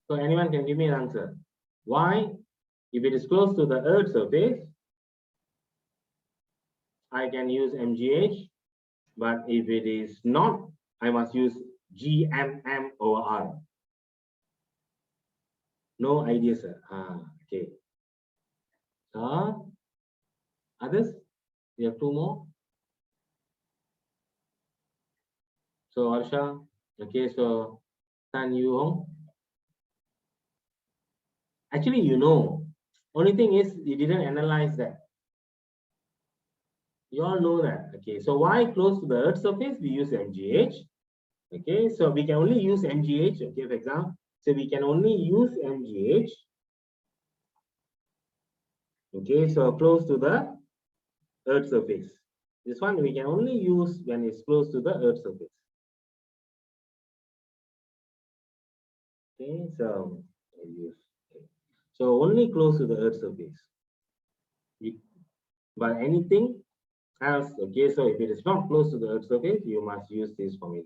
So anyone can give me an answer. Why, if it is close to the Earth's surface, I can use mgh, but if it is not, I must use gmm over r. No idea, sir. Okay. Others? We have two more. So Arsha, okay, so Tan Yu Hong. Actually, you know, only thing is you didn't analyze that. You all know that. Okay, so why close to the Earth's surface we use mgh? Okay, so we can only use mgh. Okay, for example, so we can only use mgh. Okay, so close to the Earth's surface. This one we can only use when it's close to the Earth's surface. Okay, so only close to the Earth's surface. But anything else, okay, so if it is not close to the Earth's surface, you must use this formula.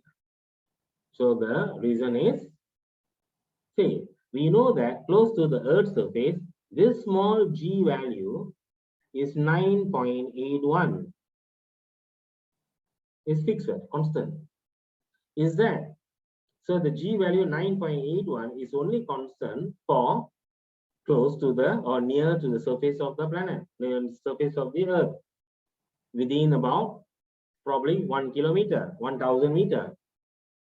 So the reason is, see, we know that close to the Earth's surface, this small g value is 9.81. Is fixed, constant. Is that? So the g value 9.81 is only constant for close to the or near to the surface of the planet, the surface of the Earth, within about probably 1 kilometer, 1000 meter.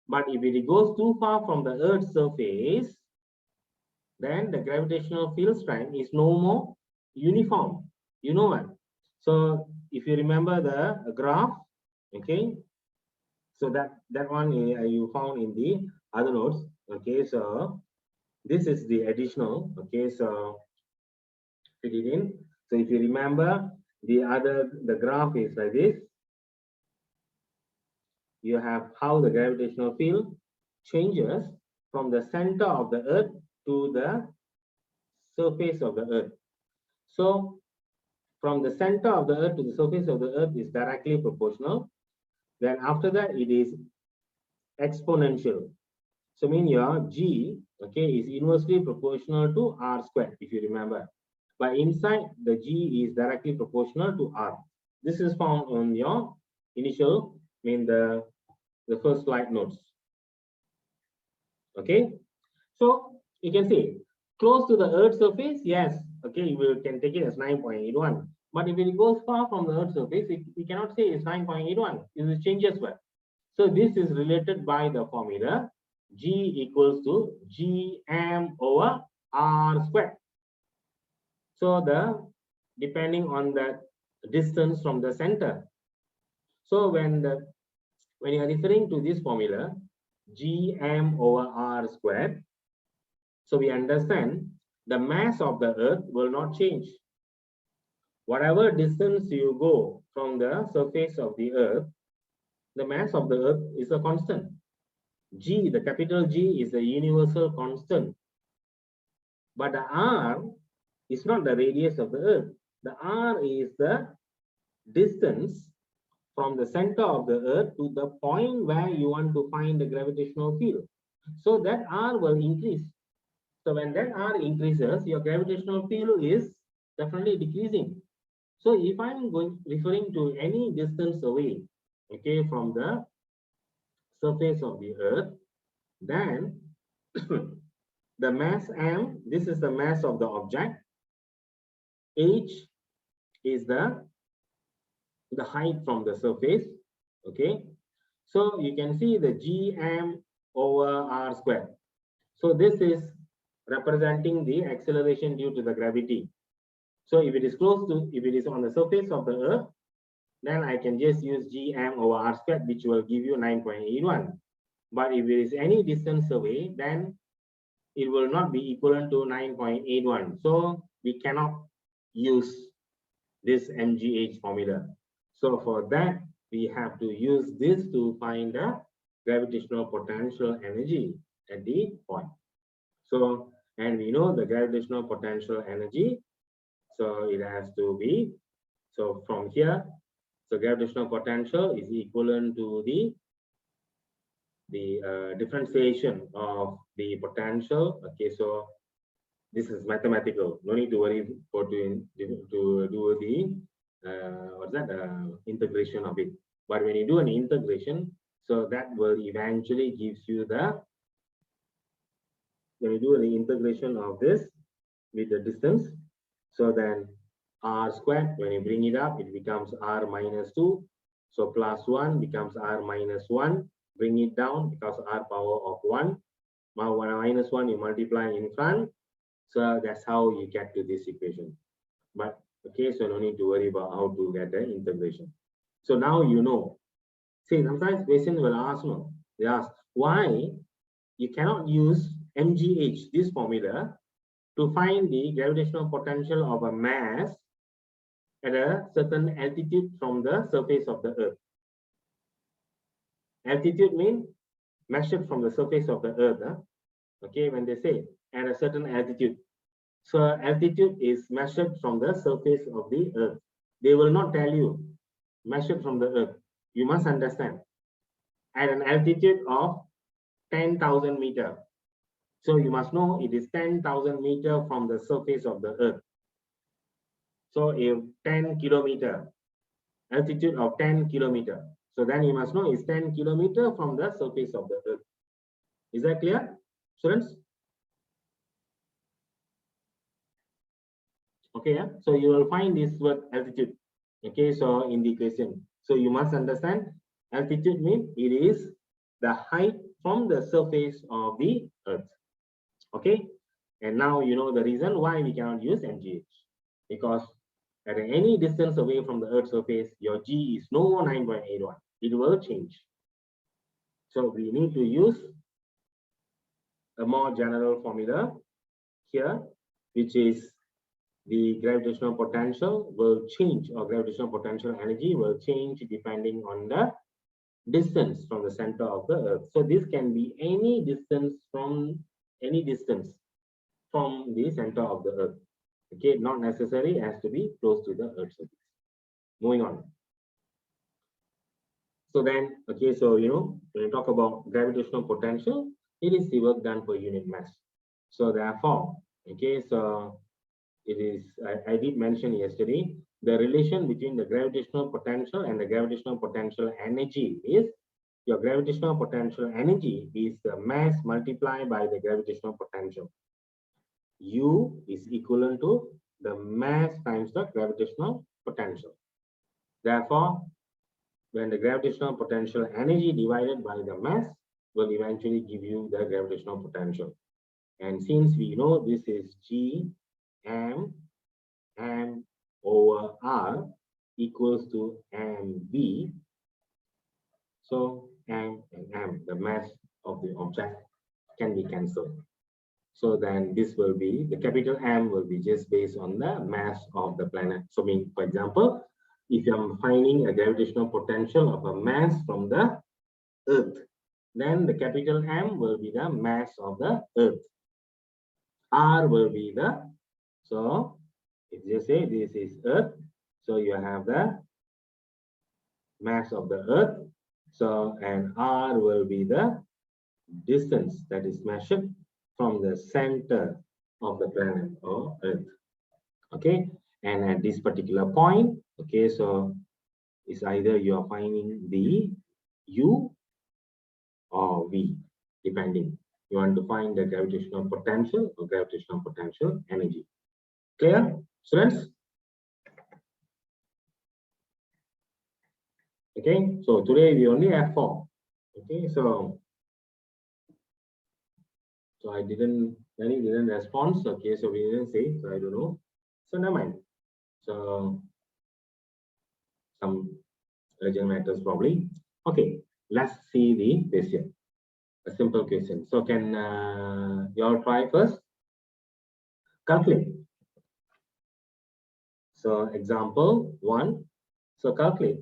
But if it goes too far from the Earth's surface, then the gravitational field strength is no more uniform. You know what? So if you remember the graph, okay, so that one you found in the other notes. Okay, so this is the additional. Okay, so fit it in. So if you remember, the graph is like this. You have how the gravitational field changes from the center of the Earth to the surface of the Earth. So from the center of the Earth to the surface of the Earth is directly proportional. Then after that, it is exponential. So mean your G, okay, is inversely proportional to R squared, if you remember. But inside, the G is directly proportional to R. This is found on your initial, the first slide notes. Okay, so you can see close to the Earth's surface, yes, okay, we can take it as 9.81. But if it goes far from the Earth's surface, we cannot say it's 9.81. It changes well. So this is related by the formula G equals to Gm over R squared. So depending on the distance from the center. So when you are referring to this formula, Gm over R squared, so we understand the mass of the Earth will not change. Whatever distance you go from the surface of the Earth, the mass of the Earth is a constant. G, the capital G, is a universal constant. But the R is not the radius of the Earth. The R is the distance from the center of the Earth to the point where you want to find the gravitational field. So that R will increase. So when that R increases, your gravitational field is definitely decreasing. So if I'm referring to any distance away, okay, from the surface of the Earth, then the mass m, this is the mass of the object. H is the height from the surface. Okay, so you can see the Gm over R squared. So this is representing the acceleration due to the gravity. So if it is on the surface of the Earth, then I can just use Gm over R squared, which will give you 9.81. But if it is any distance away, then it will not be equivalent to 9.81. So we cannot use this mgh formula. So for that, we have to use this to find the gravitational potential energy at the point. So, and we know the gravitational potential energy. So it has to be, so from here, so gravitational potential is equivalent to the the differentiation of the potential. Okay, so this is mathematical. No need to worry for to do the what's that integration of it. But when you do an integration, so that will eventually gives you the, when you do the integration of this with the distance, so then r squared, when you bring it up, it becomes r minus 2. So plus 1 becomes r minus 1. Bring it down because r power of 1. Now 1 minus 1 you multiply in front. So that's how you get to this equation. But okay, so no need to worry about how to get the integration. So now you know. See, sometimes question will ask, no, they ask why you cannot use MGH, this formula, to find the gravitational potential of a mass at a certain altitude from the surface of the Earth. Altitude means measured from the surface of the Earth. Okay, when they say at a certain altitude. So altitude is measured from the surface of the Earth. They will not tell you measured from the Earth. You must understand at an altitude of 10,000 meters. So you must know it is 10,000 meters from the surface of the Earth. So if 10 kilometer, altitude of 10 kilometer. So then you must know it's 10 kilometer from the surface of the Earth. Is that clear, students? Okay, yeah? So you will find this word altitude. Okay, so in the equation. So you must understand altitude means it is the height from the surface of the Earth. Okay, and now you know the reason why we cannot use MGH, because at any distance away from the Earth's surface, your G is no more 9.81. It will change. So we need to use a more general formula here, which is the gravitational potential will change, or gravitational potential energy will change depending on the distance from the center of the Earth. So this can be any distance from the center of the Earth. Okay, not necessarily has to be close to the Earth's surface. Moving on. So then, okay, so you know, when you talk about gravitational potential, it is the work done per unit mass. So therefore, okay, so it is, I did mention yesterday, the relation between the gravitational potential and the gravitational potential energy is, your gravitational potential energy is the mass multiplied by the gravitational potential. U is equivalent to the mass times the gravitational potential. Therefore, when the gravitational potential energy divided by the mass will eventually give you the gravitational potential. And since we know this is G m over R equals to mv, so m and m, the mass of the object, can be cancelled. So then this will be, the capital M will be just based on the mass of the planet. So mean, for example, if I'm finding a gravitational potential of a mass from the Earth, then the capital M will be the mass of the Earth. R will be the, so if you say this is Earth, so you have the mass of the Earth. So, and R will be the distance that is measured from the center of the planet or Earth. Okay, and at this particular point, okay, so it's either you are finding the U or V, depending. You want to find the gravitational potential or gravitational potential energy. Clear, students? Okay, so today we only have 4. Okay, so I didn't, Danny didn't respond. Okay, so we didn't say, so I don't know. So never mind. So some urgent matters probably. Okay, let's see the question. A simple question. So can you all try first? Calculate. So example 1. So calculate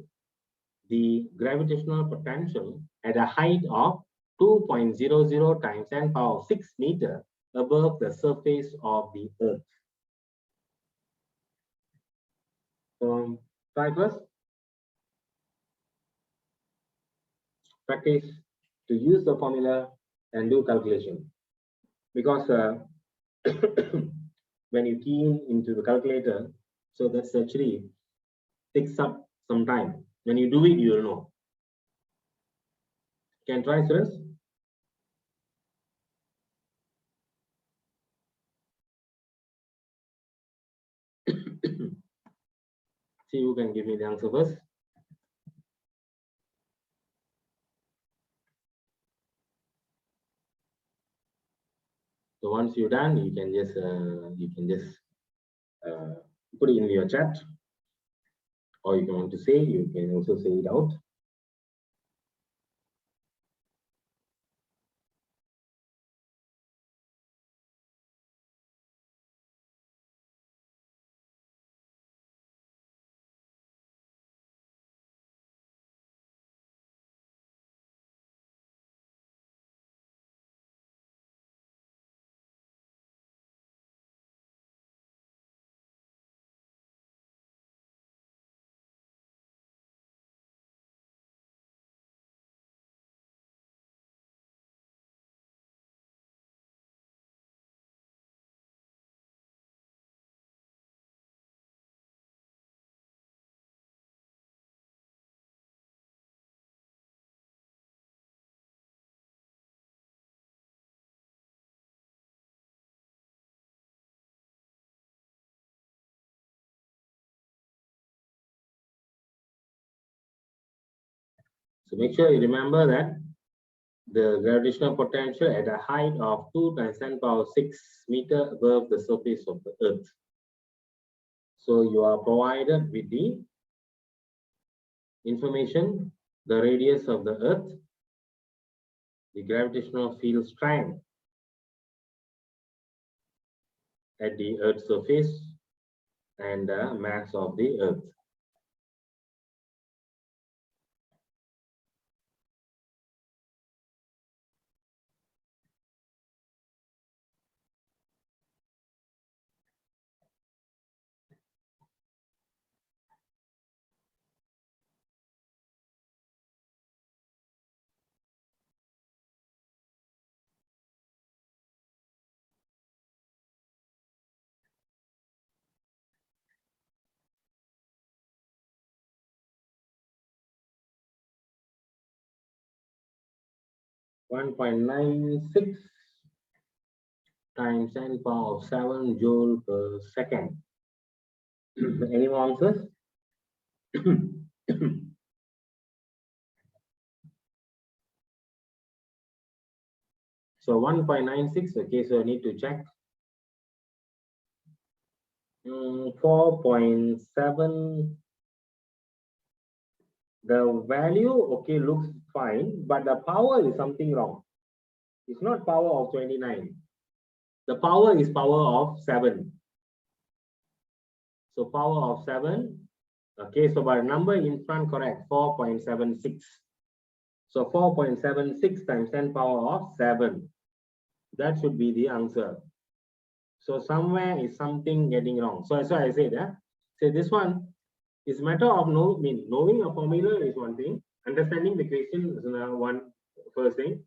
the gravitational potential at a height of 2.00 times 10 power 6 meter above the surface of the Earth. So try first. Practice. to use the formula and do calculation, because when you key in into the calculator, so that's actually takes up some time. When you do it, you will know. Can try, students. See who can give me the answer first. So once you're done, you can just put it in your chat, or you can want to say, you can also say it out. So make sure you remember that the gravitational potential at a height of 2 times 10 power 6 meter above the surface of the Earth. So you are provided with the information, the radius of the Earth, the gravitational field strength at the Earth's surface, and the mass of the Earth. One 1.96 times 10 power of 7 joule per second. Any more answers? So 1.96, okay, so I need to check. 4.7, the value, okay, looks fine, but the power is something wrong. It's not power of 29. The power is power of 7. So power of 7, okay, so by number in front, correct, 4.76. So 4.76 times 10 power of 7. That should be the answer. So somewhere is something getting wrong. So that's why I said, yeah. So this one is matter of knowing a formula is one thing. Understanding the question is one first thing.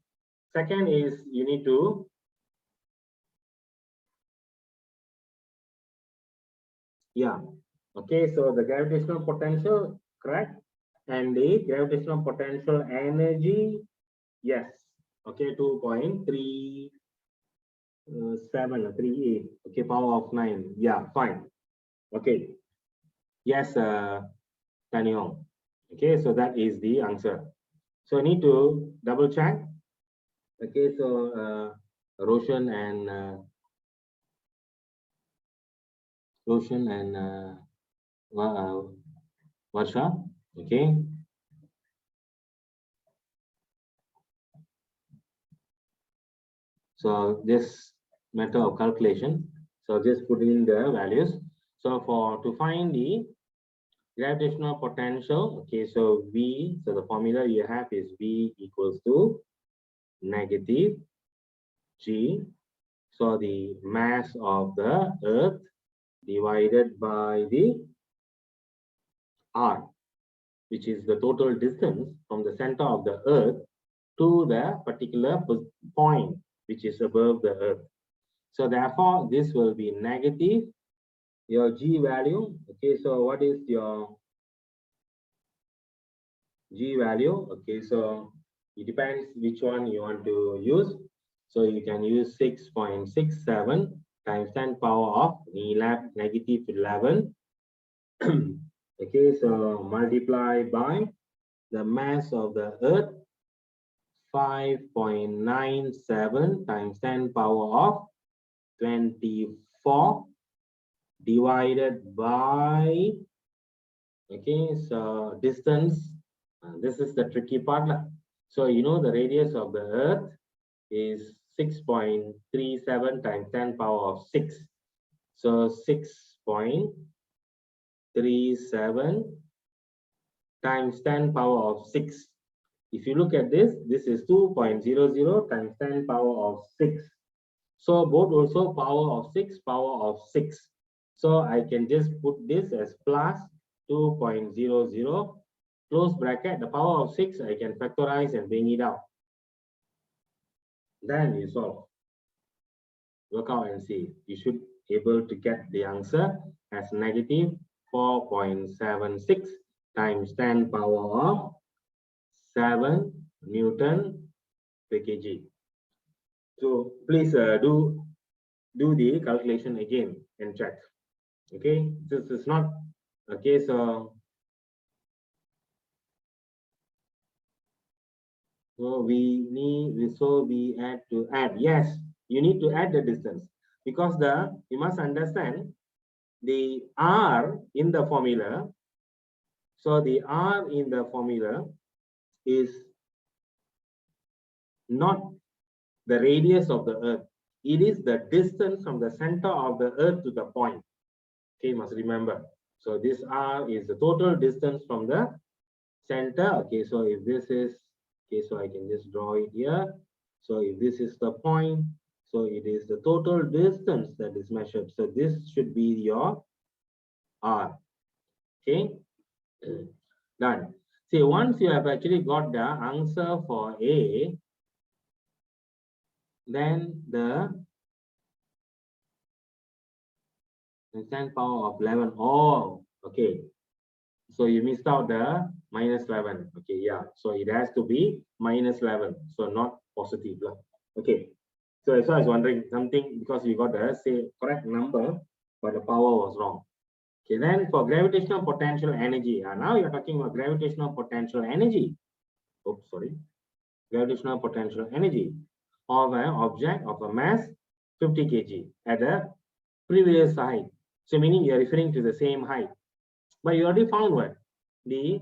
Second is you need to okay. So the gravitational potential, correct, and the gravitational potential energy, yes. Okay, 2.3738. Okay, power of 9. Yeah, fine. Okay. Yes, Tani Hong. Okay, so that is the answer. So I need to double check. Okay, so Roshan and Varsha. Okay. So this matter of calculation. So just put in the values. So to find the gravitational potential, okay, so V, so the formula you have is V equals to negative G. So the mass of the Earth divided by the R, which is the total distance from the center of the Earth to the particular point which is above the Earth. So therefore, this will be negative, your G value. Okay, so what is your G value? Okay, so it depends which one you want to use. So you can use 6.67 times 10 power of negative 11. Okay, so multiply by the mass of the Earth, 5.97 times 10 power of 24 divided by, okay, so distance. This is the tricky part. So you know the radius of the Earth is 6.37 times 10 power of 6. So 6.37 times 10 power of 6. If you look at this, this is 2.00 times 10 power of 6. So both also power of 6, power of 6. So I can just put this as plus 2.00, close bracket, the power of 6, I can factorize and bring it out. Then you solve. Work out and see. You should be able to get the answer as negative 4.76 times 10 power of 7 Newton per kg. So please do the calculation again and check. Okay, this is not okay. So we had to add. Yes, you need to add the distance because you must understand the R in the formula. So the R in the formula is not the radius of the Earth. It is the distance from the center of the Earth to the point. Okay, you must remember. So this R is the total distance from the center. Okay, so if this is, okay, so I can just draw it here. So if this is the point, so it is the total distance that is measured. So this should be your R. Okay, done. See, once you have actually got the answer for A, then the 10 power of 11. Oh, okay. So you missed out the minus 11. Okay, yeah. So it has to be minus 11. So not positive. Okay. So I was wondering something because you got the correct number, but the power was wrong. Okay, then for gravitational potential energy. Now you're talking about gravitational potential energy. Oops, sorry. Gravitational potential energy of an object of a mass 50 kg at a previous height. So meaning you're referring to the same height. But you already found what? The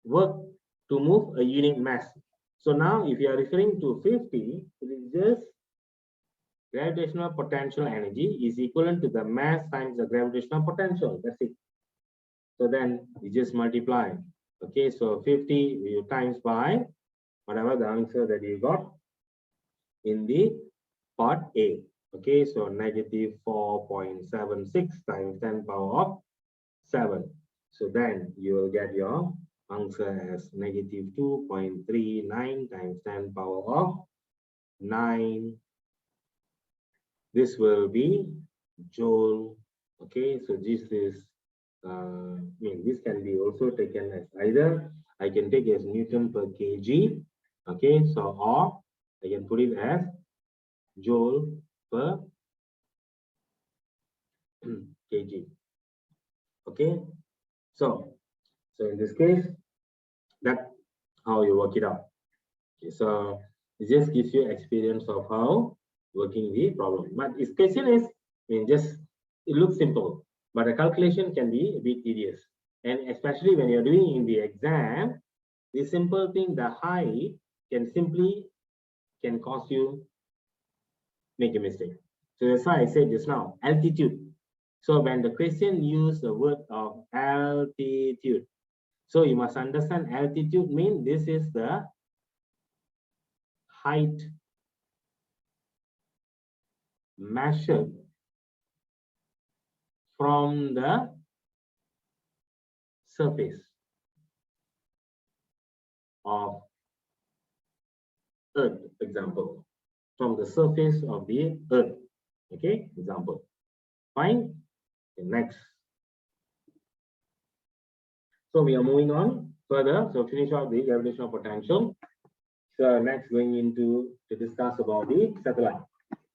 work to move a unit mass. So now if you are referring to 50, it is just gravitational potential energy is equivalent to the mass times the gravitational potential. That's it. So then you just multiply. Okay, so 50 you times by whatever the answer that you got in the part A. Okay, so negative 4.76 times 10 power of 7. So then you will get your answer as negative 2.39 times 10 power of 9. This will be joule. Okay, so this is, this can be also taken as either I can take as Newton per kg. Okay, so or I can put it as joule per kg. Okay, so in this case, that's how you work it out. Okay, so it just gives you experience of how working the problem. But this question is, just it looks simple, but the calculation can be a bit tedious. And especially when you're doing in the exam, the simple thing, the height can cause you make a mistake. So that's why I said just now, altitude. So when the question use the word of altitude, so you must understand altitude means this is the height measured from the surface of Earth, example, from the surface of the Earth. Okay, example. Fine. Okay, next. So we are moving on further. So finish off the gravitational potential. So next, going into to discuss about the satellite.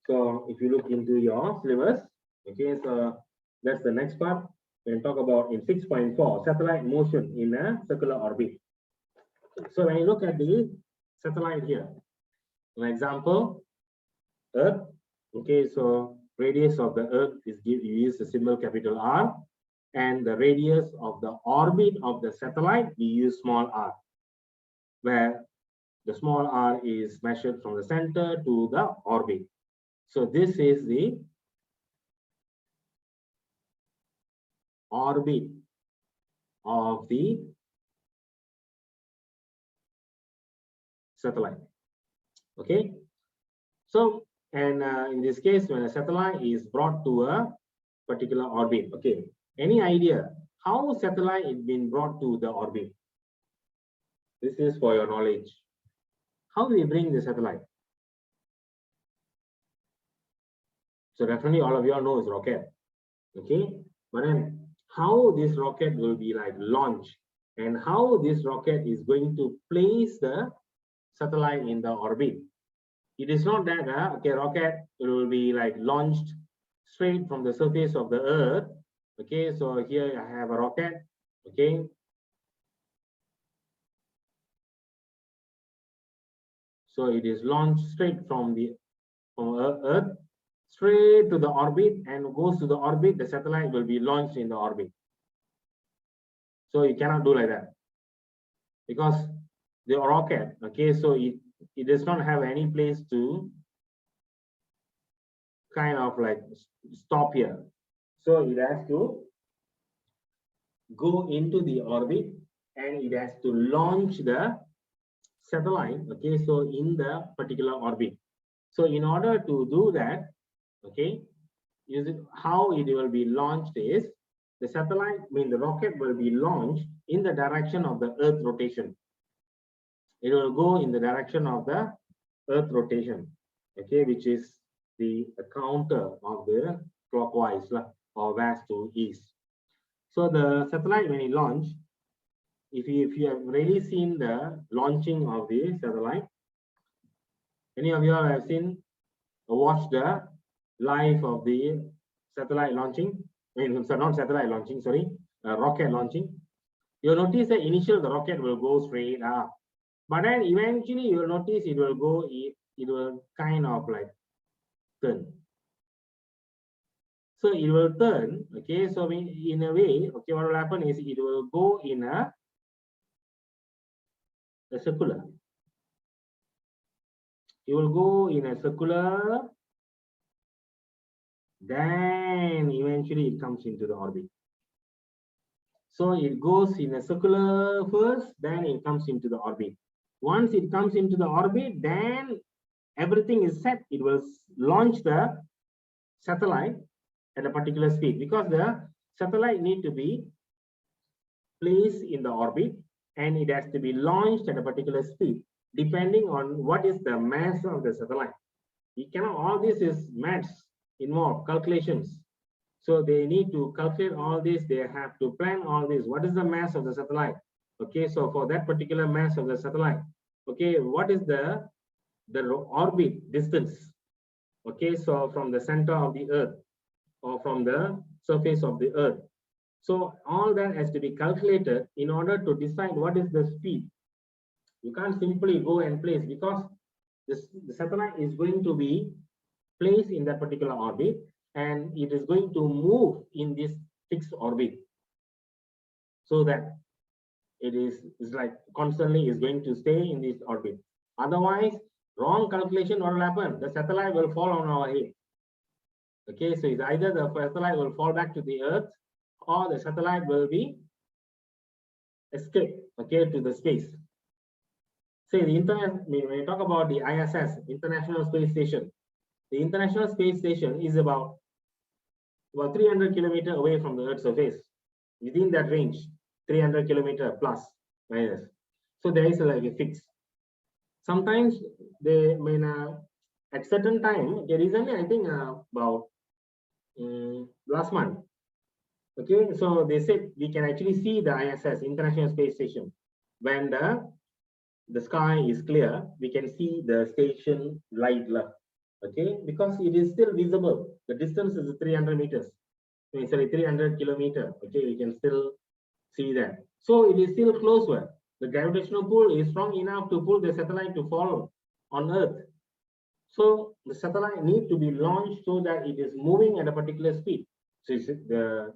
So if you look into your syllabus, okay, so that's the next part. We'll talk about in 6.4 satellite motion in a circular orbit. So when you look at the satellite here, an example, Earth. Okay, so radius of the Earth is you use the symbol capital R, and the radius of the orbit of the satellite we use small r, where the small r is measured from the center to the orbit. So this is the orbit of the satellite. Okay, so and in this case, when a satellite is brought to a particular orbit, okay, any idea how satellite is being brought to the orbit? This is for your knowledge. How do we bring the satellite? So definitely all of you all know is rocket. Okay, but then how this rocket will be like launched, and how this rocket is going to place the satellite in the orbit. It is not that okay, rocket will be like launched straight from the surface of the Earth. Okay, so here I have a rocket. Okay, so it is launched straight from Earth straight to the orbit, and goes to the orbit. The satellite will be launched in the orbit. So you cannot do like that, because the rocket, okay, so it does not have any place to kind of like stop here. So it has to go into the orbit, and it has to launch the satellite, okay, so in the particular orbit. So in order to do that, okay, how it will be launched is the satellite, the rocket will be launched in the direction of the Earth rotation. It will go in the direction of the Earth rotation, okay, which is the counter of the clockwise or west to east. So the satellite, when it launched, if you have really seen the launching of the satellite, any of you have seen or watched the live of the satellite launching? So not satellite launching, sorry, rocket launching. You'll notice that initially the rocket will go straight up, but then eventually you'll notice it will go, it will kind of like turn. So it will turn, okay, so in a way, okay, what will happen is it will go in a circular. It will go in a circular, then eventually it comes into the orbit. So it goes in a circular first, then it comes into the orbit. Once it comes into the orbit, then everything is set. It will launch the satellite at a particular speed, because the satellite need to be placed in the orbit, and it has to be launched at a particular speed, depending on what is the mass of the satellite. You cannot, all this is maths involved, calculations. So they need to calculate all this, they have to plan all this. What is the mass of the satellite? Okay, so for that particular mass of the satellite, okay, what is the orbit distance? Okay, so from the center of the Earth or from the surface of the Earth. So all that has to be calculated in order to decide what is the speed. You can't simply go and place, because the satellite is going to be placed in that particular orbit, and it is going to move in this fixed orbit, so that it is like constantly is going to stay in this orbit. Otherwise, wrong calculation, what will happen? The satellite will fall on our head. Okay, so it's either the satellite will fall back to the Earth, or the satellite will be escape, okay, to the space. Say the internet, when you talk about the ISS, International Space Station, the International Space Station is about 300 kilometers away from the Earth's surface. Within that range, 300 kilometers plus minus. So there is like a fix. Sometimes they mean at certain time. Okay, recently I think about last month. Okay, so they said we can actually see the ISS, International Space Station, when the sky is clear. We can see the station light left. Okay, because it is still visible. The distance is 300 meters. Sorry, 300 kilometer. Okay, we can still see that. So it is still closer. The gravitational pull is strong enough to pull the satellite to fall on Earth. So the satellite need to be launched so that it is moving at a particular speed. So the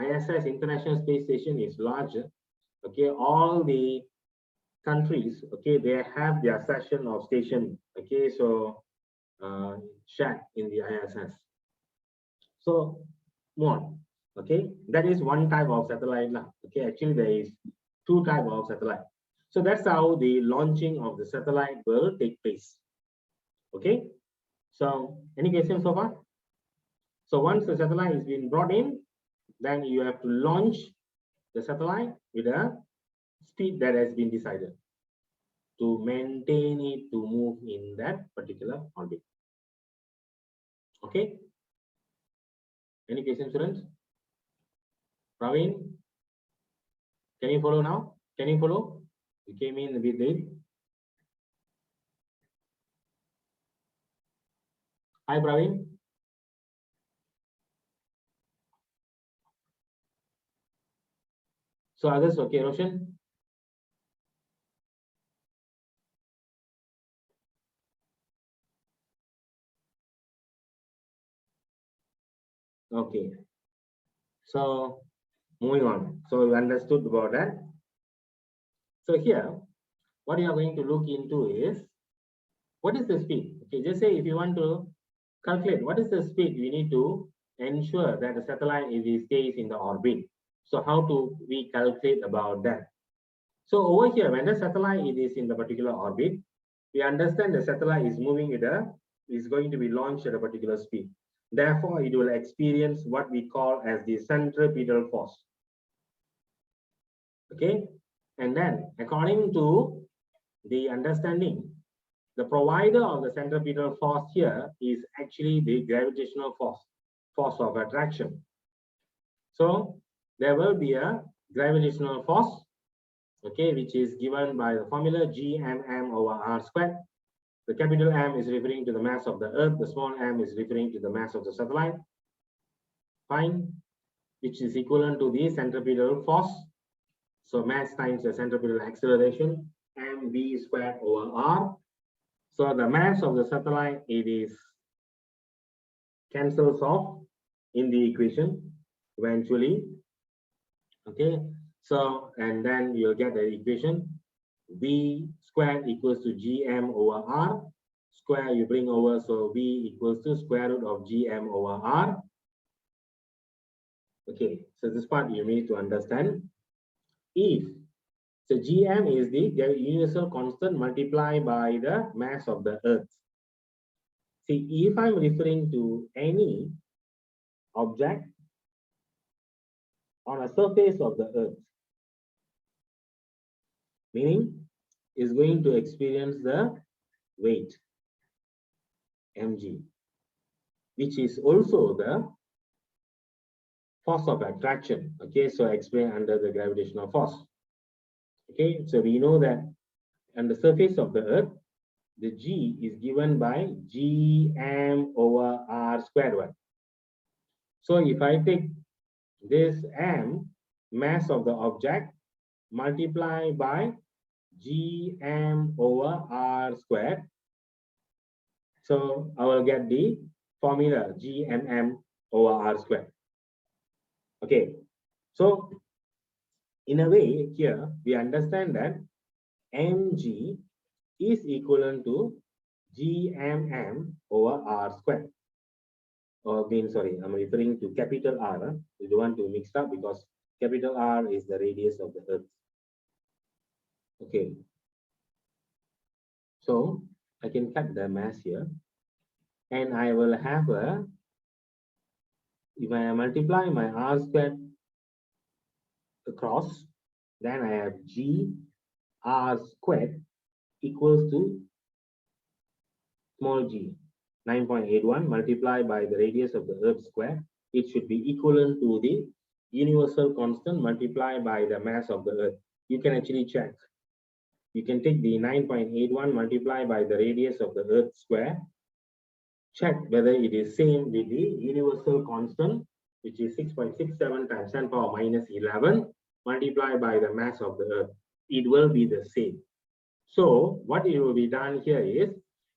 ISS, International Space Station, is larger. Okay, all the countries, okay, they have their section of station. Okay, so shared in the ISS. So more. Okay, that is one type of satellite now. Okay, actually there is two type of satellite. So that's how the launching of the satellite will take place. Okay, so any questions so far? So once the satellite is being brought in, then you have to launch the satellite with a speed that has been decided to maintain it to move in that particular orbit. Okay, any questions, students? Praveen, can you follow now? Can you follow? You came in a bit late. Hi, Praveen. So others, okay, Roshan. Okay. So moving on. So we understood about that. So here, what you are going to look into is what is the speed? Okay, just say if you want to calculate what is the speed, we need to ensure that the satellite stays in the orbit. So how do we calculate about that? So over here, when the satellite is in the particular orbit, we understand the satellite is moving is going to be launched at a particular speed. Therefore, it will experience what we call as the centripetal force. Okay, and then according to the understanding, the provider of the centripetal force here is actually the gravitational force of attraction. So there will be a gravitational force, okay, which is given by the formula Gmm over r squared. The capital M is referring to the mass of the Earth, the small m is referring to the mass of the satellite. Fine, which is equivalent to the centripetal force. So mass times the centripetal acceleration, mv squared over r. So the mass of the satellite, it is cancels off in the equation eventually. Okay, so and then you'll get the equation v squared equals to gm over r. Square you bring over, so v equals to square root of gm over r. Okay, so this part you need to understand. If so, gm is the universal constant multiplied by the mass of the Earth. See, if I'm referring to any object on a surface of the Earth, meaning is going to experience the weight mg, which is also the force of attraction. Okay, so explain under the gravitational force. Okay, so we know that on the surface of the Earth, the g is given by gm over r squared 1. So if I take this m, mass of the object, multiply by gm over r squared, so I will get the formula gmm over r squared. Okay, so in a way here we understand that mg is equivalent to gmm over r squared. Or sorry, I'm referring to capital R. You don't want to mix up because capital R is the radius of the Earth. Okay. So I can cut the mass here, and I will have a, if I multiply my r squared across, then I have g r squared equals to small g, 9.81 multiplied by the radius of the Earth square. It should be equivalent to the universal constant multiplied by the mass of the Earth. You can actually check. You can take the 9.81 multiplied by the radius of the Earth square. Check whether it is same with the universal constant, which is 6.67 times 10 power minus 11 multiplied by the mass of the Earth. It will be the same. So what it will be done here is,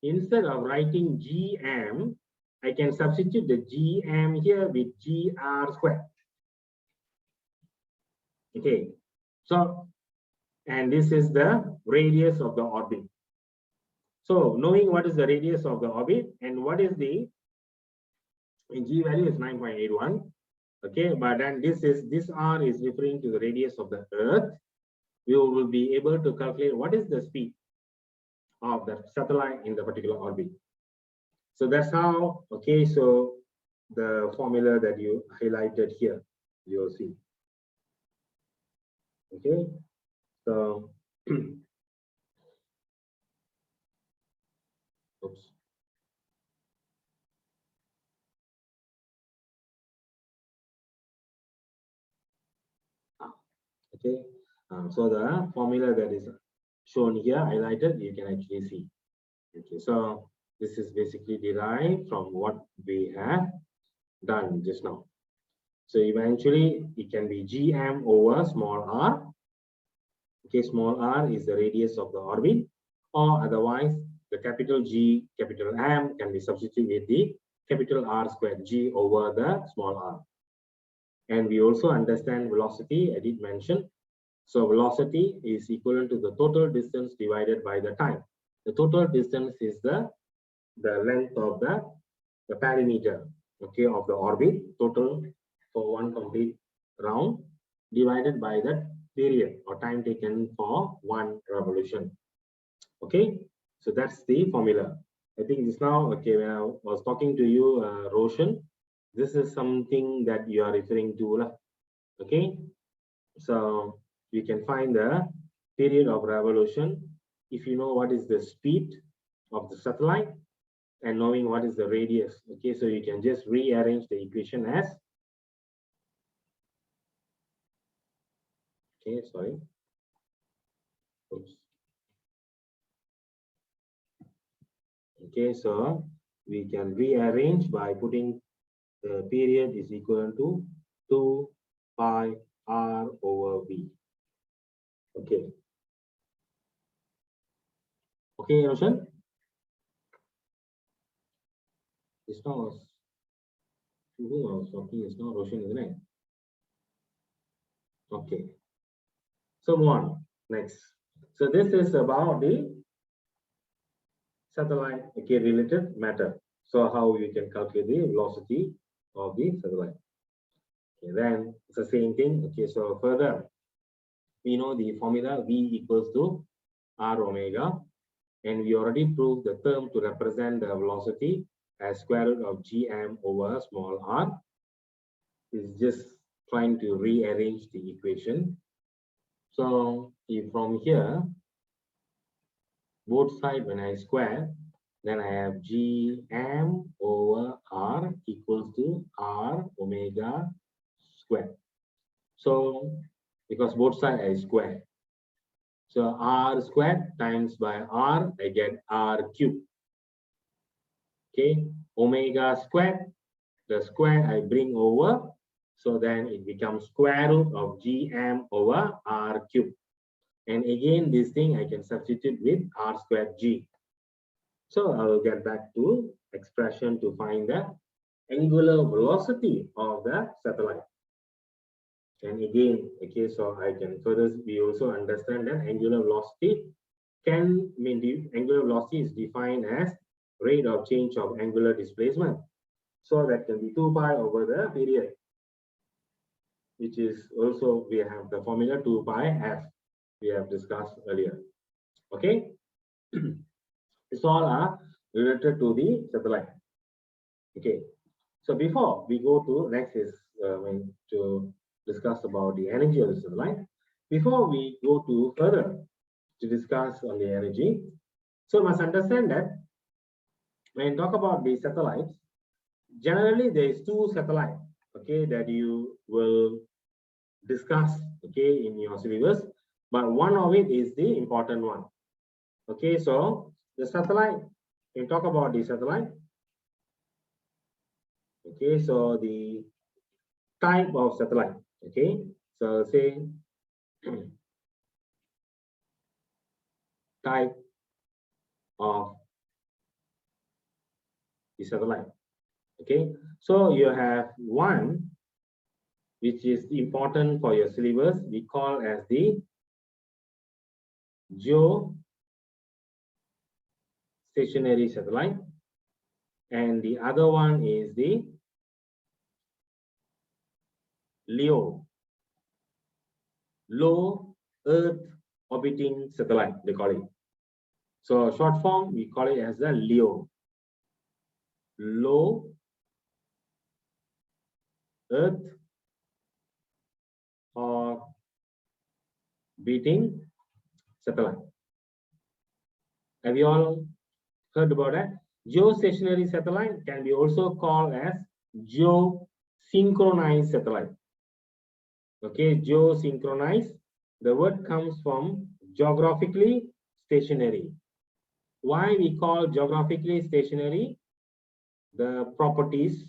instead of writing gm, I can substitute the gm here with gr squared. Okay, so, and this is the radius of the orbit. So knowing what is the radius of the orbit and what is the g value is 9.81. Okay, but then this r is referring to the radius of the Earth. We will be able to calculate what is the speed of the satellite in the particular orbit. So that's how, okay, so the formula that you highlighted here, you'll see. Okay, so oops. Okay, so the formula that is shown here, highlighted, you can actually see. Okay, so this is basically derived from what we have done just now. So eventually it can be gm over small r. Okay, small r is the radius of the orbit, or otherwise the capital G, capital M can be substituted with the capital R squared g over the small r. And we also understand velocity, I did mention. So velocity is equivalent to the total distance divided by the time. The total distance is the length of the perimeter, okay, of the orbit, total for one complete round, divided by the period or time taken for one revolution. Okay, so that's the formula. I think this now, okay, when I was talking to you, Roshan, this is something that you are referring to. Okay, so you can find the period of revolution if you know what is the speed of the satellite and knowing what is the radius. Okay, so you can just rearrange the equation as, okay, sorry. Oops. Okay, so we can rearrange by putting the period is equal to 2 pi r over v. Okay. Okay, Roshan? It's not who I was talking, it's not Roshan, isn't it? Okay. So move on. Next. So this is about the satellite, okay, related matter. So how you can calculate the velocity of the satellite. Okay, then it's the same thing. Okay, so further, we know the formula V equals to R omega, and we already proved the term to represent the velocity as square root of gm over small r. Is just trying to rearrange the equation. So if from here, both sides when I square, then I have gm over r equals to r omega square. So because both sides I square, so r squared times by r, I get r cubed. Okay, omega squared, the square I bring over, so then it becomes square root of gm over r cubed. And again, this thing I can substitute with r squared g. So I will get back to expression to find the angular velocity of the satellite. And again, okay, so I can further, we also understand that angular velocity can mean the angular velocity is defined as rate of change of angular displacement. So that can be 2 pi over the period, which is also, we have the formula 2 pi f we have discussed earlier. Okay, it's all are related to the satellite. Okay, so before we go to next is to discuss about the energy of the satellite. Before we go to further to discuss on the energy, So you must understand that when you talk about the satellites, generally there is two satellites, okay, that you will discuss, okay, in your syllabus, but one of it is the important one. Okay, so the satellite, when you talk about the satellite, okay, so the type of satellite, okay, so say type of the satellite. Okay, so you have one which is important for your syllabus, we call as the geostationary satellite, and the other one is the LEO, low Earth orbiting satellite, they call it. So short form, we call it as the LEO, low Earth orbiting satellite. Have you all heard about that? Geostationary satellite can be also called as geosynchronized satellite. Okay, geosynchronized, the word comes from geographically stationary. Why we call geographically stationary? The properties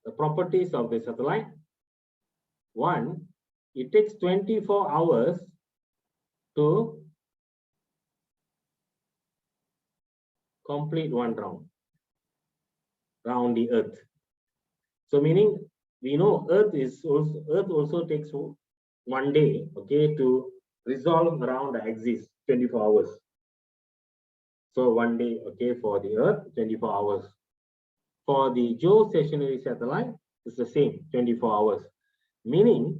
of the satellite. One, it takes 24 hours to complete one round around the Earth. So meaning we know Earth also takes 1 day, okay, to resolve around the axis, 24 hours. So 1 day, okay, for the Earth, 24 hours. For the geostationary satellite, it's the same, 24 hours. Meaning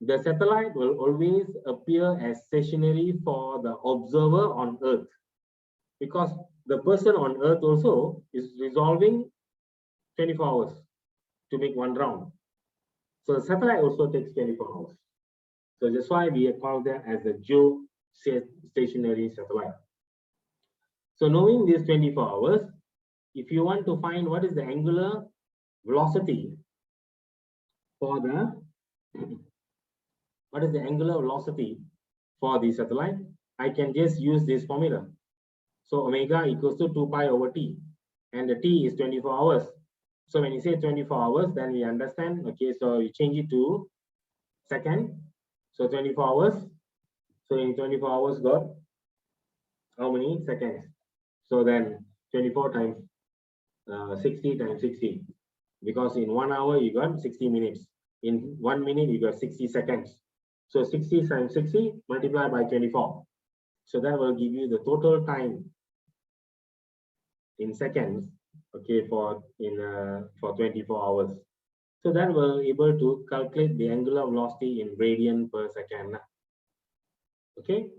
the satellite will always appear as stationary for the observer on Earth, because the person on Earth also is resolving 24 hours to make one round. So the satellite also takes 24 hours. So that's why we call that as a geostationary satellite. So knowing these 24 hours, if you want to find what is the angular velocity for the satellite, I can just use this formula. So omega equals to 2 pi over t, and the t is 24 hours. So when you say 24 hours, then we understand, okay, so you change it to second. So 24 hours. So in 24 hours got how many seconds? So then 24 times 60 times 60, because in 1 hour you got 60 minutes. In 1 minute you got 60 seconds. So 60 times 60 multiplied by 24. So that will give you the total time in seconds, okay, for 24 hours. So that will able to calculate the angular velocity in radian per second. Okay,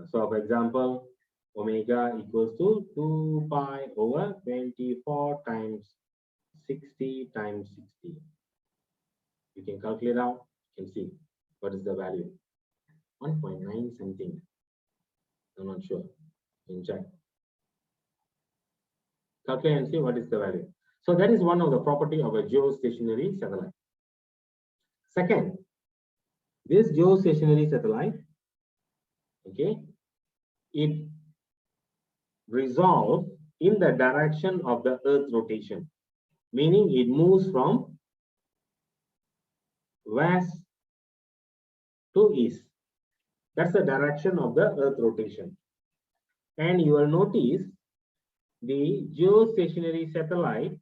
so for example, omega equals to 2 pi over 24 times 60 times 60. You can calculate out, you can see what is the value. 1.9 something. I'm not sure. You can check. Calculate and see what is the value. So that is one of the property of a geostationary satellite. Second, this geostationary satellite, okay, it resolves in the direction of the Earth rotation, meaning it moves from west to east. That's the direction of the Earth rotation. And you will notice the geostationary satellite,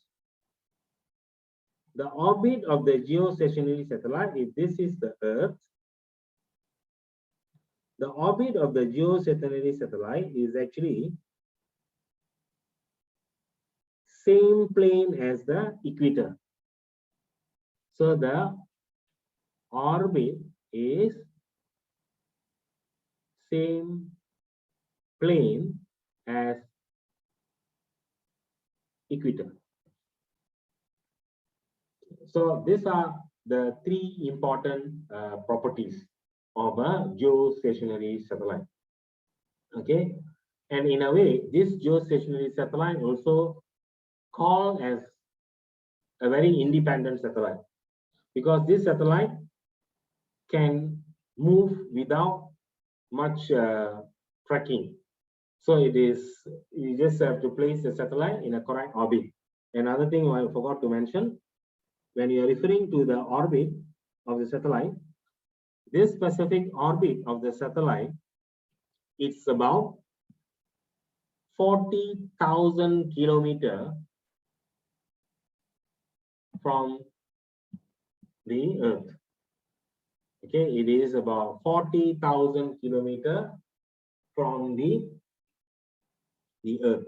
the orbit of the geostationary satellite, if this is the Earth, the orbit of the geostationary satellite is actually same plane as the equator. So the orbit is same plane as equator. So these are the three important properties of a geostationary satellite. Okay, and in a way, this geostationary satellite also called as a very independent satellite, because this satellite can move without much tracking. So it is, you just have to place the satellite in a correct orbit. Another thing I forgot to mention, when you are referring to the orbit of the satellite, this specific orbit of the satellite, it's about 40,000 kilometers from the Earth. Okay, it is about 40,000 kilometers from the Earth.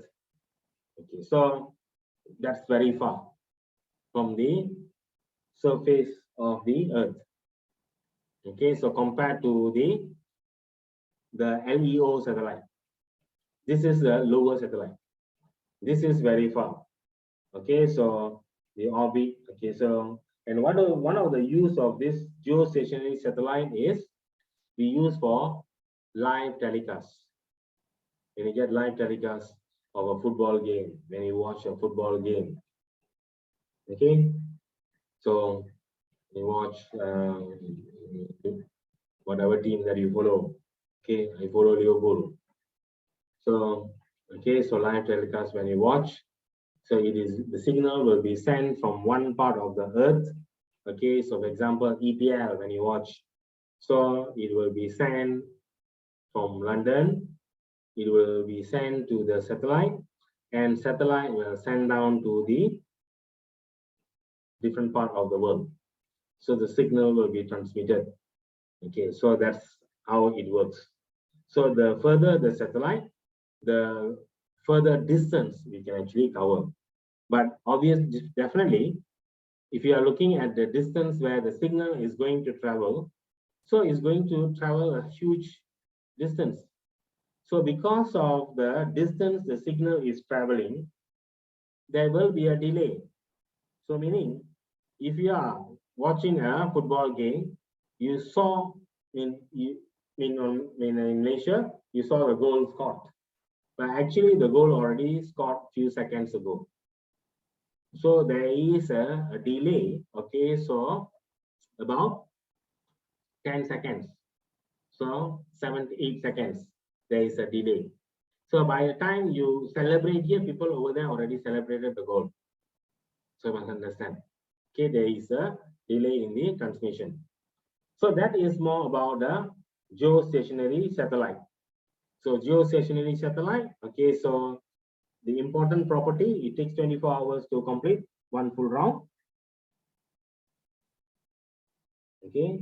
Okay, so that's very far from the surface of the Earth. Okay, so compared to the LEO satellite, this is the lower satellite. This is very far. Okay, so the orbit. Okay, so and one of the use of this geostationary satellite is we use for live telecast. When you get live telecast of a football game, when you watch a football game, okay, so you watch whatever team that you follow. Okay, I follow Liverpool. So okay, so live telecast when you watch, so it is the signal will be sent from one part of the earth. Okay, so for example, EPL when you watch, so it will be sent from London. It will be sent to the satellite, and satellite will send down to the different part of the world. So the signal will be transmitted. Okay, so that's how it works. So the further the satellite, the further distance we can actually cover. But obviously, definitely, if you are looking at the distance where the signal is going to travel, so it's going to travel a huge distance. So because of the distance the signal is traveling, there will be a delay. So meaning, if you are watching a football game, you saw in Malaysia, you saw the goal scored, but actually the goal already scored few seconds ago. So there is a delay. Okay, so about 10 seconds. So 7 to 8 seconds, there is a delay. So by the time you celebrate here, people over there already celebrated the goal. So you must understand. Okay, there is a delay in the transmission. So that is more about the geostationary satellite. So geostationary satellite, okay, so the important property, it takes 24 hours to complete one full round. Okay,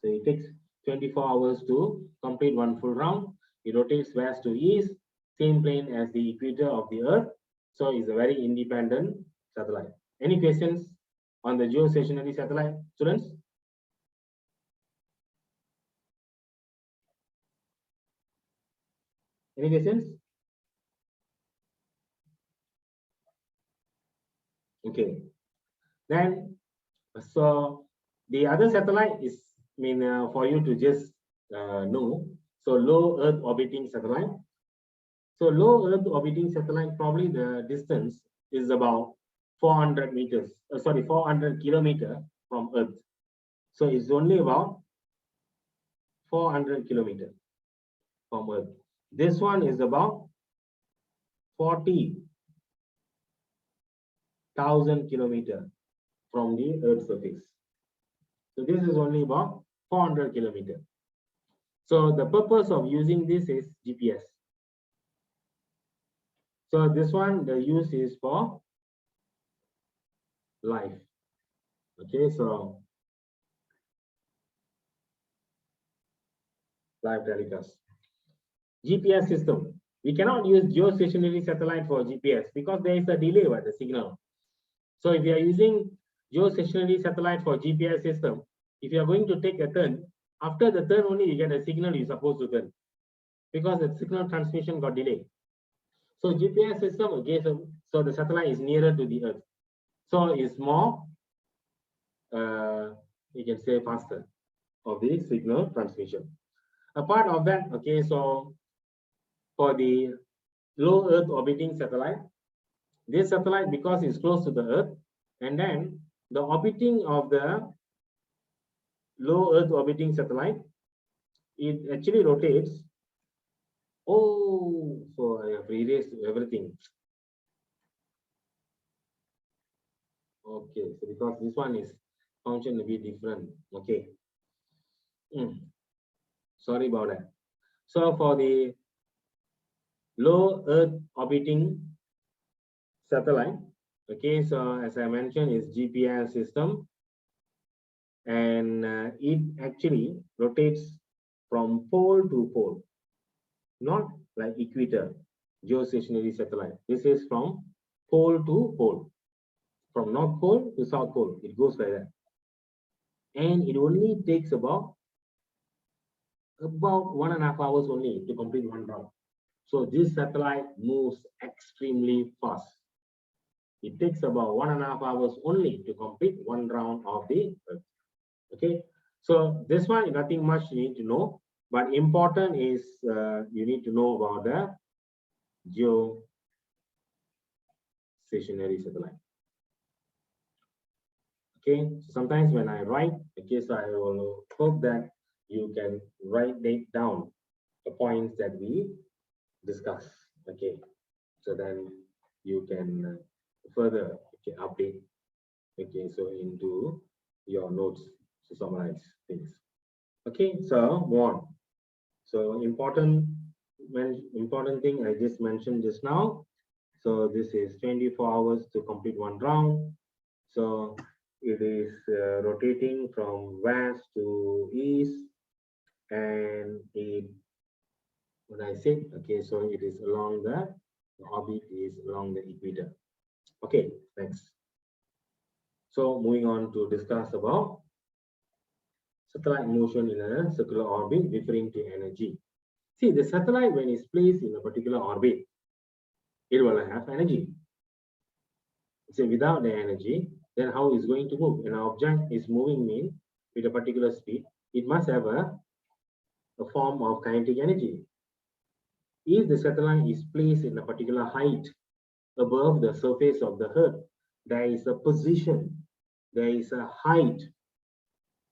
so it takes 24 hours to complete one full round. It rotates west to east, same plane as the equator of the Earth. So it's a very independent satellite. Any questions on the geostationary satellite, students? Any questions? Okay. Then, so the other satellite is, for you to just know. So low Earth orbiting satellite. So low Earth orbiting satellite, probably the distance is about 400 meters, 400 kilometer from Earth. So it's only about 400 kilometers from Earth. This one is about 40,000 kilometers from the Earth's surface. So this is only about 400 kilometers. So the purpose of using this is GPS. So this one, the use is for life. Okay, so live telecast. GPS system. We cannot use geostationary satellite for GPS because there is a delay with the signal. So if you are using geostationary satellite for GPS system, if you are going to take a turn, after the turn only you get a signal you're supposed to turn, because the signal transmission got delayed. So GPS system, okay, so the satellite is nearer to the Earth. So it's more, you can say, faster of the signal transmission. Apart of that, okay, so for the low Earth orbiting satellite. This satellite, because it's close to the Earth, and then the orbiting of the low Earth orbiting satellite, it actually rotates. Oh, so I have erased everything. Okay, so because this one is function a bit different. Okay. Sorry about that. So for the low Earth orbiting satellite, okay, so as I mentioned, is GPS system, and it actually rotates from pole to pole, not like equator geostationary satellite. This is from pole to pole, from North Pole to South Pole. It goes like that, and it only takes about 1.5 hours only to complete one round. So this satellite moves extremely fast. It takes about 1.5 hours only to complete one round of the Earth. Okay, so this one, nothing much you need to know, but important is you need to know about the geostationary satellite. Okay, so sometimes when I write, okay, so I will hope that you can write down the points that we discuss. Okay, so then you can further update, okay, so into your notes to summarize things. Okay, so move on. So important thing I just mentioned just now. So this is 24 hours to complete one round. So it is rotating from west to east, and when I say, okay, so it is along the orbit is along the equator. Okay, next. So moving on to discuss about satellite motion in a circular orbit referring to energy. See, the satellite, when it's placed in a particular orbit, it will have energy. So without the energy, then how is going to move? An object is moving with a particular speed, it must have a form of kinetic energy. If the satellite is placed in a particular height above the surface of the Earth, there is a position, there is a height.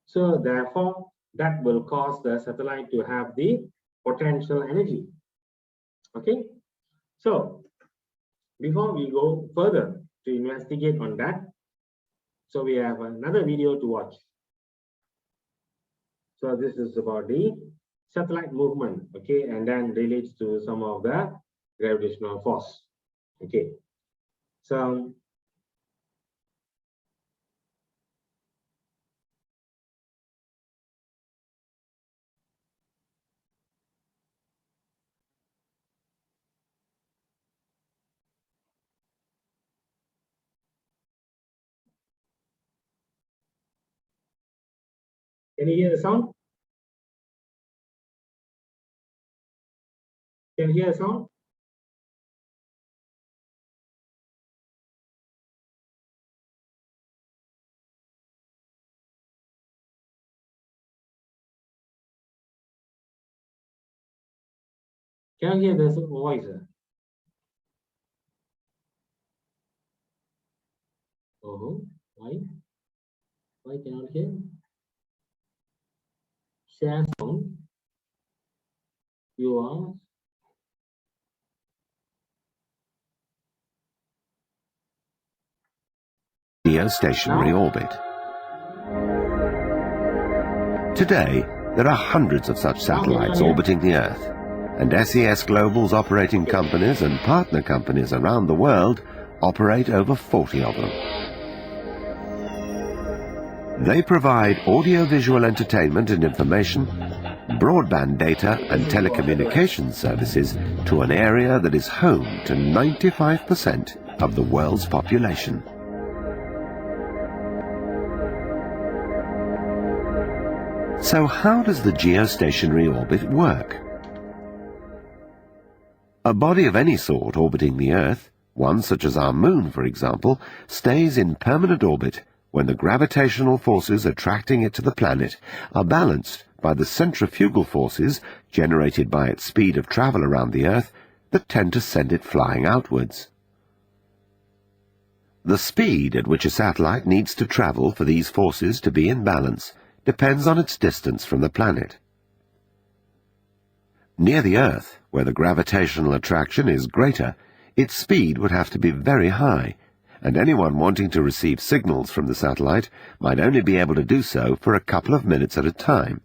So therefore, that will cause the satellite to have the potential energy. Okay, so before we go further to investigate on that, so we have another video to watch. So this is about the satellite movement, okay, and then relates to some of the gravitational force. Okay, so can you hear the sound? Can you hear the sound? Can you hear the voice? Oh, why? Why cannot hear? Share sound. You are. Geostationary orbit. Today, there are hundreds of such satellites orbiting the Earth, and SES Global's operating companies and partner companies around the world operate over 40 of them. They provide audiovisual entertainment and information, broadband data and telecommunications services to an area that is home to 95% of the world's population. So how does the geostationary orbit work? A body of any sort orbiting the Earth, one such as our Moon, for example, stays in permanent orbit when the gravitational forces attracting it to the planet are balanced by the centrifugal forces generated by its speed of travel around the Earth that tend to send it flying outwards. The speed at which a satellite needs to travel for these forces to be in balance depends on its distance from the planet. Near the Earth, where the gravitational attraction is greater, its speed would have to be very high, and anyone wanting to receive signals from the satellite might only be able to do so for a couple of minutes at a time.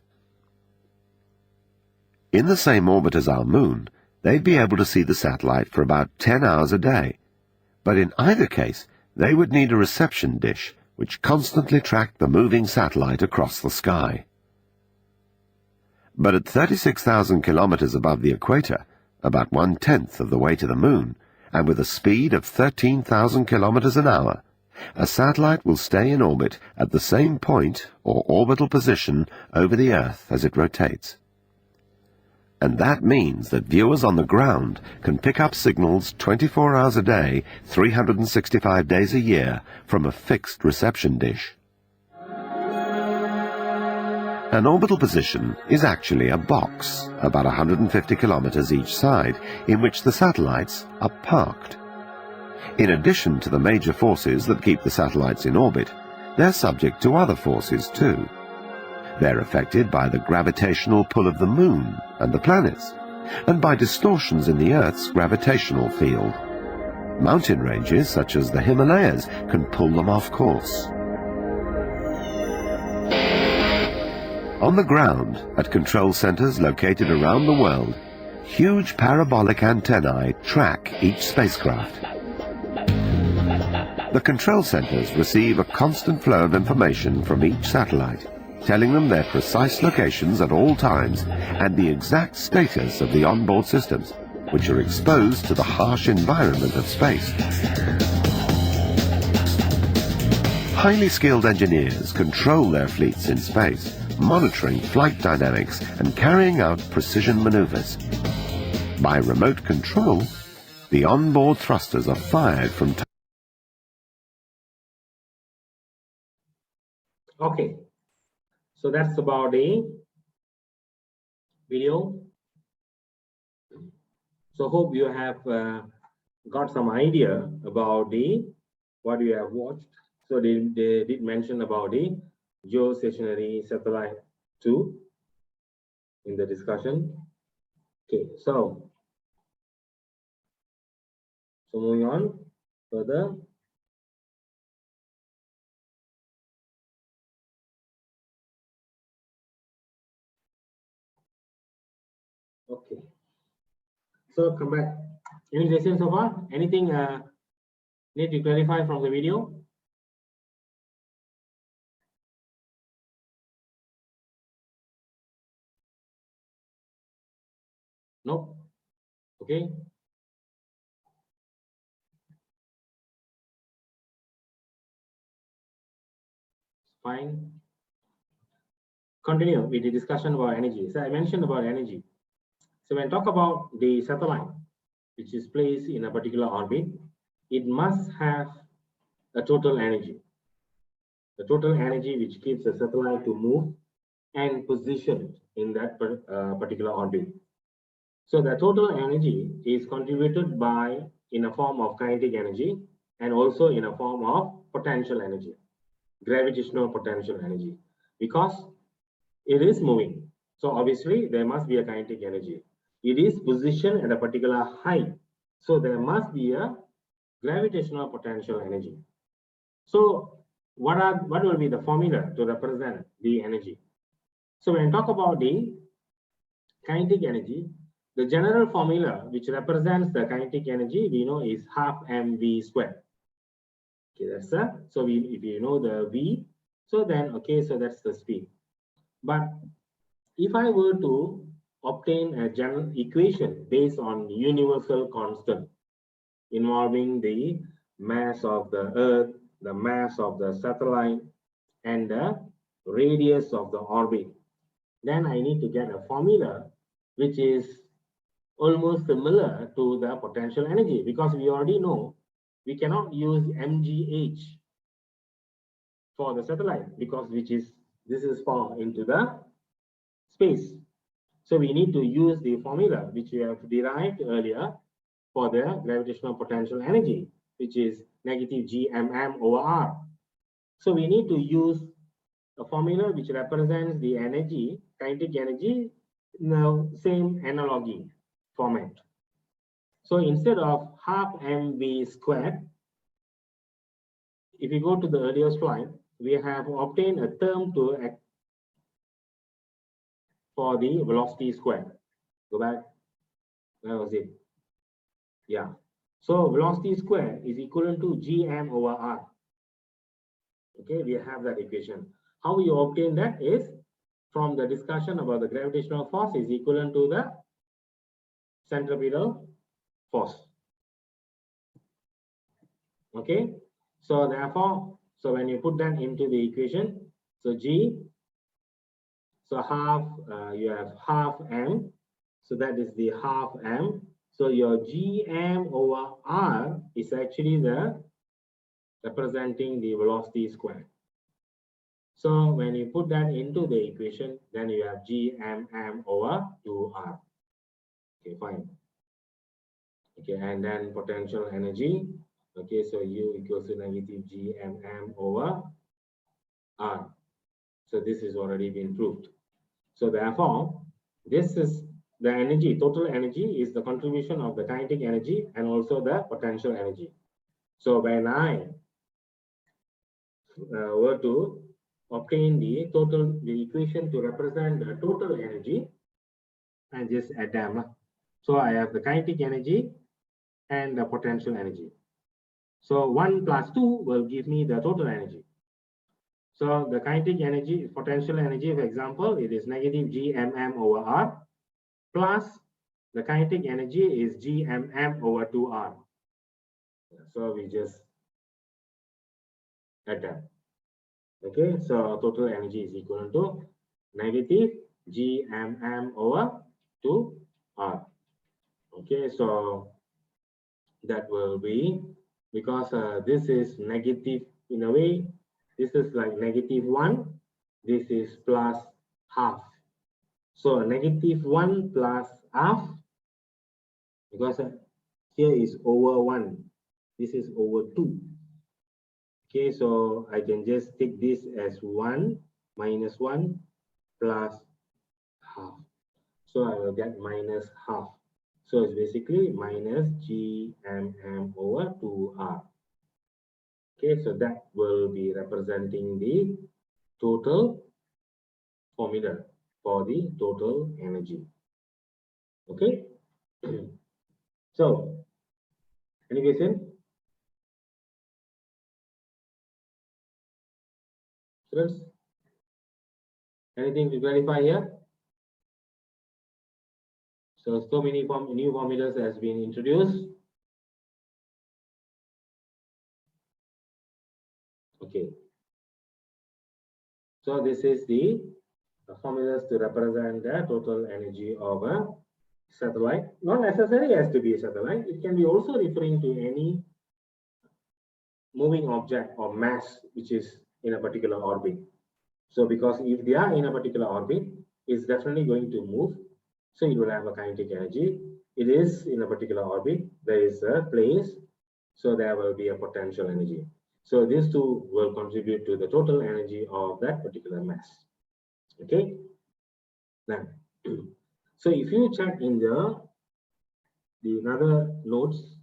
In the same orbit as our Moon, they'd be able to see the satellite for about 10 hours a day, but in either case, they would need a reception dish which constantly tracked the moving satellite across the sky. But at 36,000 kilometers above the equator, about 1/10 of the way to the Moon, and with a speed of 13,000 kilometers an hour, a satellite will stay in orbit at the same point or orbital position over the Earth as it rotates. And that means that viewers on the ground can pick up signals 24 hours a day, 365 days a year from a fixed reception dish. An orbital position is actually a box, about 150 kilometers each side, in which the satellites are parked. In addition to the major forces that keep the satellites in orbit, they're subject to other forces too. They're affected by the gravitational pull of the Moon and the planets, and by distortions in the Earth's gravitational field. Mountain ranges such as the Himalayas can pull them off course. On the ground, at control centers located around the world, huge parabolic antennae track each spacecraft. The control centers receive a constant flow of information from each satellite, telling them their precise locations at all times and the exact status of the onboard systems, which are exposed to the harsh environment of space. Highly skilled engineers control their fleets in space, monitoring flight dynamics and carrying out precision maneuvers. By remote control, the onboard thrusters are fired from time. Okay. So that's about the video. So hope you have got some idea about what you have watched. So they did mention about the geostationary satellite 2 in the discussion. Okay, so moving on further. Okay, so come back. Any questions so far? Anything need to clarify from the video? No. Okay. Fine. Continue with the discussion about energy. So I mentioned about energy. So when I talk about the satellite, which is placed in a particular orbit, it must have a total energy. The total energy which keeps the satellite to move and position in that particular orbit. So the total energy is contributed by in a form of kinetic energy and also in a form of potential energy, gravitational potential energy, because it is moving. So obviously there must be a kinetic energy. It is positioned at a particular height. So there must be a gravitational potential energy. So what will be the formula to represent the energy? So when I talk about the kinetic energy, the general formula which represents the kinetic energy we know is half mv squared. Okay, that's so if you know the v, so then okay, so that's the speed. But if I were to obtain a general equation based on universal constant involving the mass of the Earth, the mass of the satellite, and the radius of the orbit, then I need to get a formula which is almost similar to the potential energy, because we already know we cannot use mgh for the satellite, because this is far into the space. So we need to use the formula which we have derived earlier for the gravitational potential energy, which is negative Gmm over R. So we need to use a formula which represents the energy, kinetic energy, in the same analogy format. So instead of half mv squared, if you go to the earlier slide, we have obtained a term for the velocity square. Go back. Where was it? Yeah. So velocity square is equivalent to Gm over R. Okay, we have that equation. How we obtain that is from the discussion about the gravitational force is equivalent to the centripetal force. Okay, so therefore, so when you put that into the equation, so G, so half, you have half m, so that is the half m. So your Gm over R is actually the representing the velocity square. So when you put that into the equation, then you have Gmm over 2R. Okay, fine. Okay, and then potential energy. Okay, so U equals to negative Gmm over R. So this is already been proved. So therefore, this is the energy, total energy is the contribution of the kinetic energy and also the potential energy. So when I were to obtain the equation to represent the total energy, and just add them. So I have the kinetic energy and the potential energy. So 1 plus 2 will give me the total energy. So the kinetic energy, potential energy, for example, it is negative Gmm over R, plus the kinetic energy is Gmm over 2R. So we just add them. Okay, so total energy is equal to negative Gmm over 2R. Okay, so that will be, because this is negative in a way, this is like negative 1, this is plus half. So negative 1 plus half, because here is over 1, this is over 2. Okay, so I can just take this as 1 minus 1 plus half. So I will get minus half. So it's basically minus Gmm over 2R. Okay, so that will be representing the total formula for the total energy. Okay. So, any question? Students, anything to clarify here? So many new formulas has been introduced. Okay. So this is the formulas to represent the total energy of a satellite. Not necessarily has to be a satellite. It can be also referring to any moving object or mass which is in a particular orbit. So because if they are in a particular orbit, it's definitely going to move. So it will have a kinetic energy. It is in a particular orbit. There is a place. So there will be a potential energy. So these two will contribute to the total energy of that particular mass. Okay. Now, so if you check in the other notes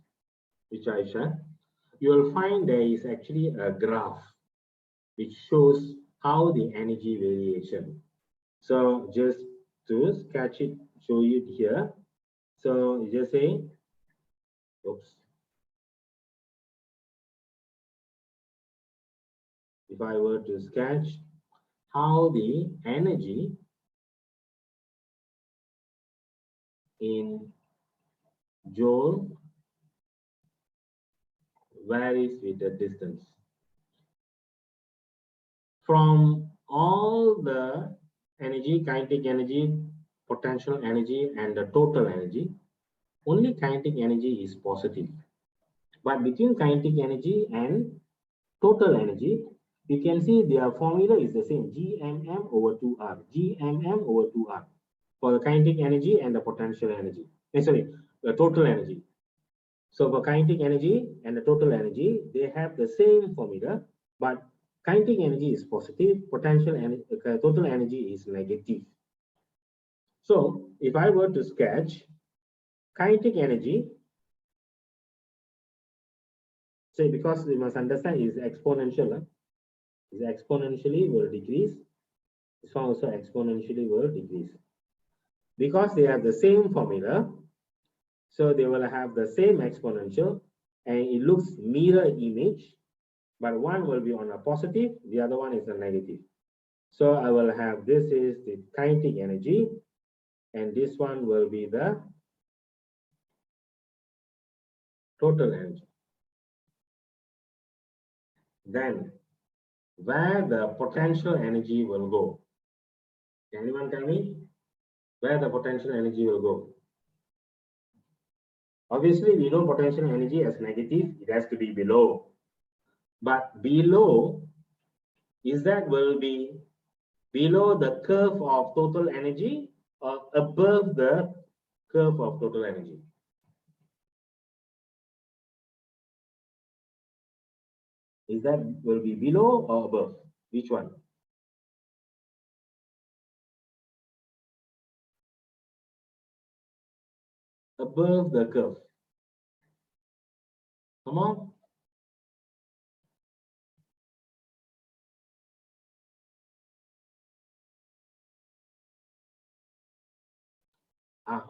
which I shared, you will find there is actually a graph which shows how the energy variation. So just to sketch it, show you here. So you just say, oops. If I were to sketch how the energy in joule varies with the distance. From all the energy, kinetic energy, potential energy, and the total energy, only kinetic energy is positive. But between kinetic energy and total energy, You can see their formula is the same, Gmm over 2R, Gmm over 2R for the kinetic energy and the potential energy. Sorry, the total energy. So for kinetic energy and the total energy, they have the same formula, but kinetic energy is positive, potential energy, total energy is negative. So if I were to sketch kinetic energy, say, because we must understand is exponential, is exponentially will decrease. This one also exponentially will decrease. Because they have the same formula, so they will have the same exponential, and it looks mirror image, but one will be on a positive, the other one is a negative. So I will have, this is the kinetic energy, and this one will be the total energy. Then where the potential energy will go? Can anyone tell me where the potential energy will go? Obviously, we know potential energy as negative, it has to be below. But below, is that will be below the curve of total energy or above the curve of total energy? Is that will be below or above? Which one? Above the curve. Come on.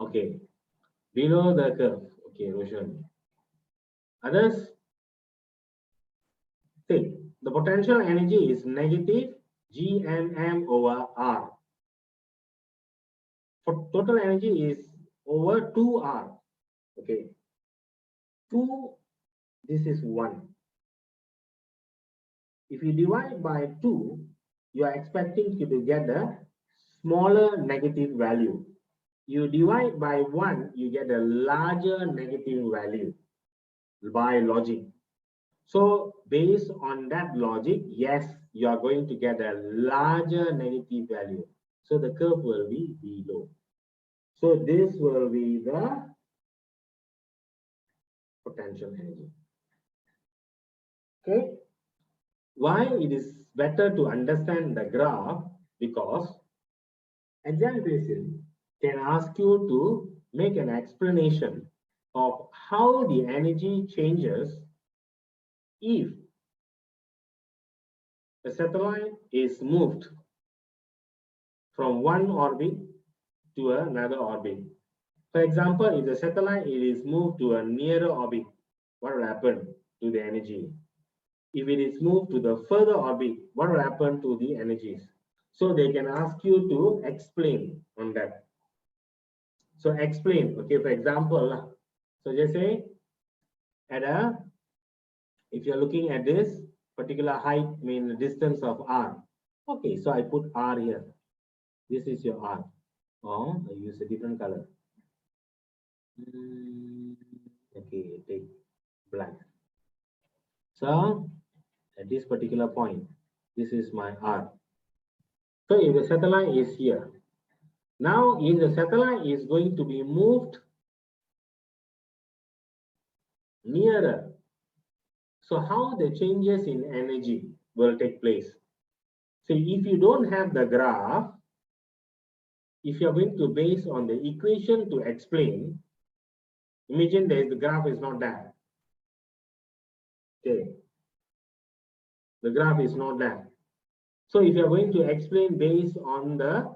Okay. Below the curve. Okay, Roshan. Others? See, the potential energy is negative Gmm over R. For total energy is over 2R. Okay. 2, this is 1. If you divide by 2, you are expecting to get a smaller negative value. You divide by 1, you get a larger negative value by logic. So based on that logic, yes, you are going to get a larger negative value. So the curve will be below. So this will be the potential energy. Okay. Why it is better to understand the graph? Because examination can ask you to make an explanation of how the energy changes if the satellite is moved from one orbit to another orbit. For example, if the satellite is moved to a nearer orbit, what will happen to the energy? If it is moved to the further orbit, what will happen to the energies? So they can ask you to explain on that. So explain, okay, for example, so just say if you're looking at this particular height, mean the distance of R. Okay, so I put R here. This is your R. Or I use a different color. Okay, take black. So at this particular point, this is my R. So if the satellite is here, now if the satellite is going to be moved nearer, so how the changes in energy will take place? So if you don't have the graph, if you're going to base on the equation to explain, imagine the graph is not there. Okay. The graph is not there. So if you're going to explain based on the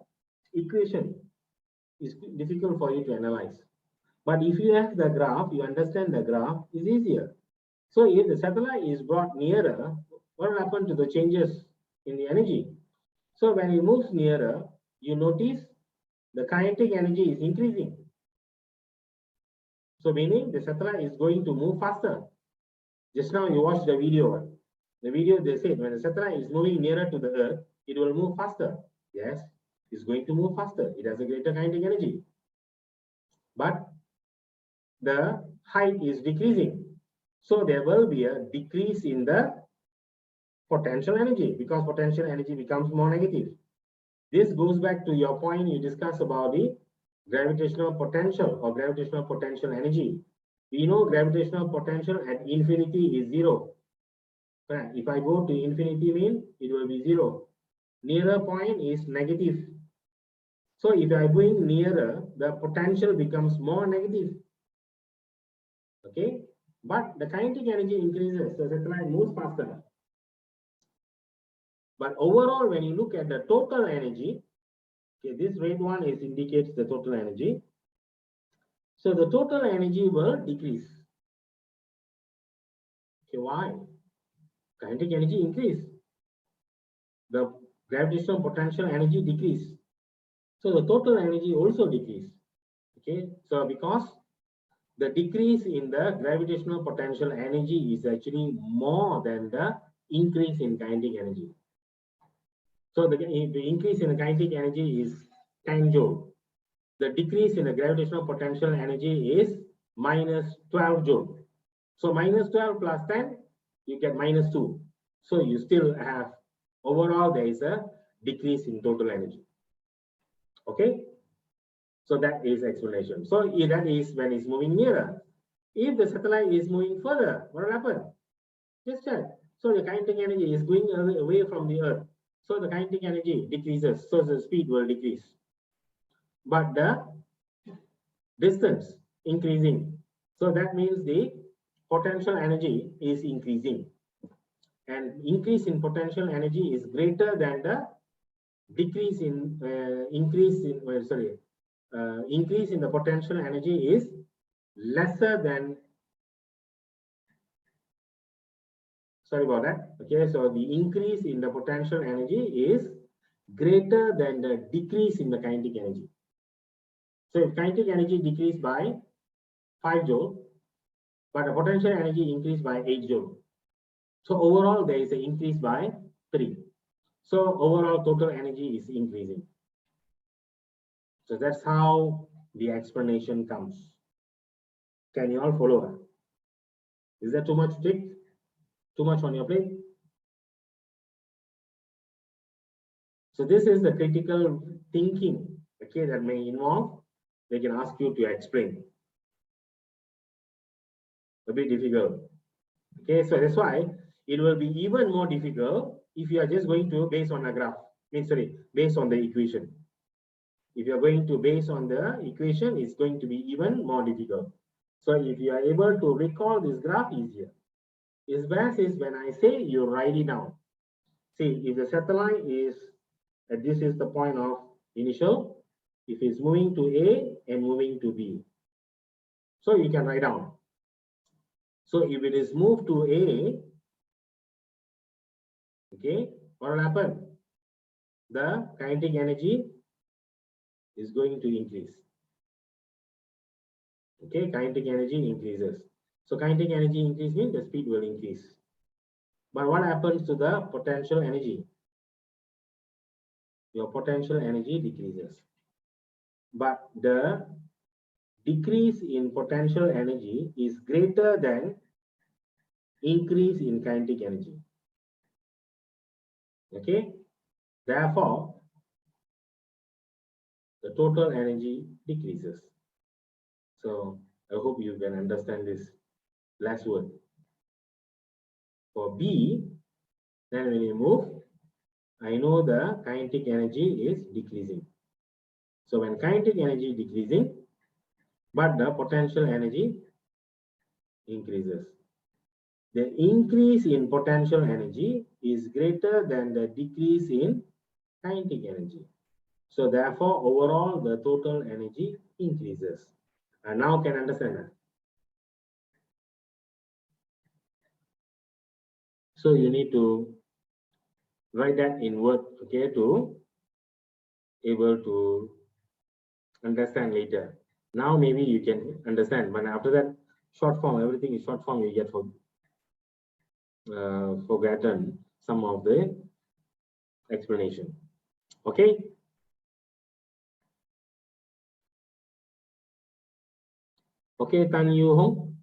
equation, it's difficult for you to analyze. But if you have the graph, you understand the graph, is easier. So if the satellite is brought nearer, what will happen to the changes in the energy? So when it moves nearer, you notice the kinetic energy is increasing. So meaning the satellite is going to move faster. Just now you watched the video. The video they said when the satellite is moving nearer to the Earth, it will move faster. Yes, it's going to move faster. It has a greater kinetic energy. But the height is decreasing. So there will be a decrease in the potential energy, because potential energy becomes more negative. This goes back to your point you discussed about the gravitational potential or gravitational potential energy. We know gravitational potential at infinity is 0. If I go to infinity mean it will be 0. Nearer point is negative. So if I go nearer, the potential becomes more negative. Okay, but the kinetic energy increases, so the satellite moves faster. But overall, when you look at the total energy, okay, this red one is indicates the total energy. So the total energy will decrease. Okay, why? Kinetic energy increase. The gravitational potential energy decrease. So the total energy also decrease. Okay, so because the decrease in the gravitational potential energy is actually more than the increase in kinetic energy. So the increase in the kinetic energy is 10 joule. The decrease in the gravitational potential energy is minus 12 joule. So minus 12 plus 10, you get minus 2. So you still have, overall, there is a decrease in total energy. Okay? So that is explanation. So that is when it's moving nearer. If the satellite is moving further, what will happen? Just check. So the kinetic energy is going away from the Earth. So the kinetic energy decreases. So the speed will decrease. But the distance increasing. So that means the potential energy is increasing. And increase in potential energy is greater than the decrease in increase in increase in the potential energy is lesser than, sorry about that. Okay, so the increase in the potential energy is greater than the decrease in the kinetic energy. So if kinetic energy decreased by 5 joule, but the potential energy increased by 8 joule. So overall, there is an increase by 3. So overall total energy is increasing. So that's how the explanation comes. Can you all follow? Is that too much to take? Too much on your plate? So this is the critical thinking, okay, that may involve, they can ask you to explain. A bit difficult. Okay, so that's why it will be even more difficult if you are just going to base on a graph. Based on the equation. If you are going to base on the equation, it's going to be even more difficult. So if you are able to recall this graph, easier. Is best is when I say you write it down. See, if the satellite is, this is the point of initial, if it's moving to A and moving to B. So you can write down. So if it is moved to A, okay, what will happen? The kinetic energy is going to increase. Okay, kinetic energy increases. So kinetic energy increase means the speed will increase. But what happens to the potential energy? Your potential energy decreases. But the decrease in potential energy is greater than increase in kinetic energy. Okay, therefore, the total energy decreases. So I hope you can understand this last word. For B, then when you move, I know the kinetic energy is decreasing. So when kinetic energy decreasing, but the potential energy increases. The increase in potential energy is greater than the decrease in kinetic energy. So therefore, overall, the total energy increases. And now can understand that. So you need to write that in word, okay, to able to understand later. Now maybe you can understand, but after that, short form, everything is short form, you get forgotten some of the explanation. Okay. Okay, Tan Yu Hong.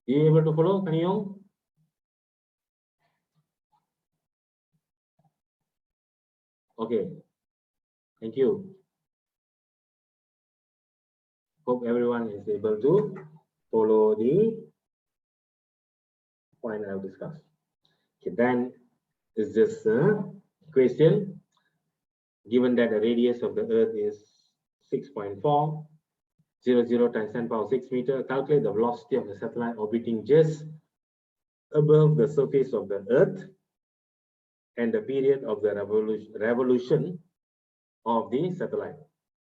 You able to follow, Kaniyong? Okay, thank you. Hope everyone is able to follow the point I've discussed. Okay, then is this question. Given that the radius of the Earth is 6.400 times 10 power 6 meter, calculate the velocity of the satellite orbiting just above the surface of the Earth and the period of the revolution of the satellite.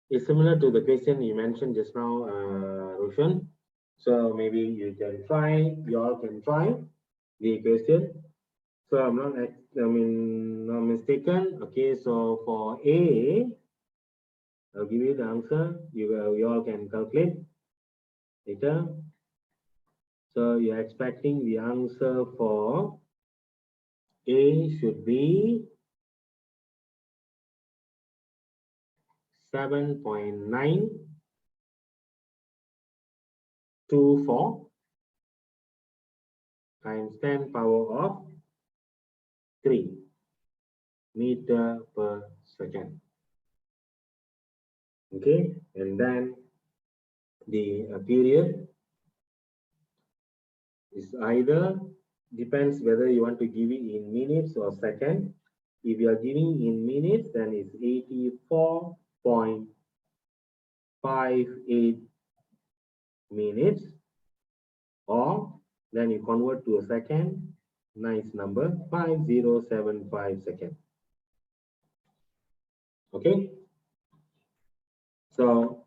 It's similar to the question you mentioned just now, Roshan. So maybe you can try, you all can try the question. So I'm not, not mistaken. Okay, so for A, I'll give you the answer. You all can calculate later. So you're expecting the answer for A should be 7.924 times 10 power of 3 meter per second. Okay, and then the period is either, depends whether you want to give it in minutes or second. If you are giving in minutes, then it's 84.58 minutes, or then you convert to a second, nice number, 5075 seconds. Okay, so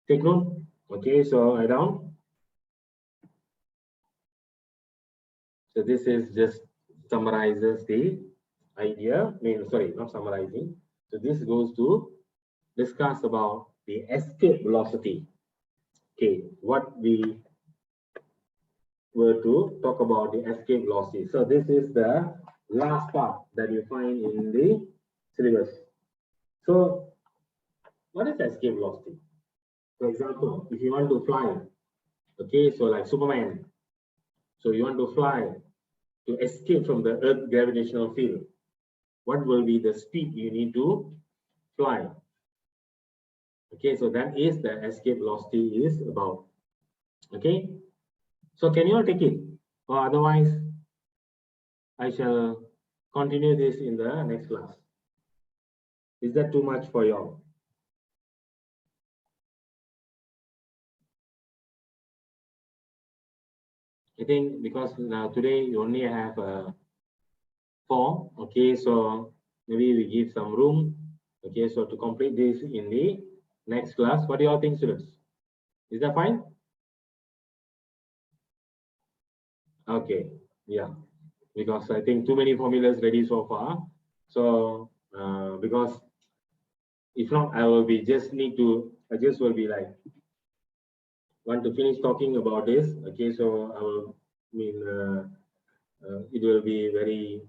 take note. Okay, so I down. So this is just summarizes the idea. Sorry, not summarizing. So this goes to discuss about the escape velocity. Okay, what we were to talk about the escape velocity. So this is the last part that you find in the syllabus. So what is escape velocity? For example, if you want to fly, okay, so like Superman, so you want to fly to escape from the Earth gravitational field, what will be the speed you need to fly? Okay, so that is the escape velocity is about. Okay, so can you all take it, or otherwise I shall continue this in the next class? Is that too much for you all? I think because now today you only have 4. Okay, so maybe we give some room. Okay, so to complete this in the next class, what do you all think, students? Is that fine? Okay, yeah, because I think too many formulas ready so far. So because if not, I will be just need to, I just will be like, want to finish talking about this. Okay, so I will it will be very,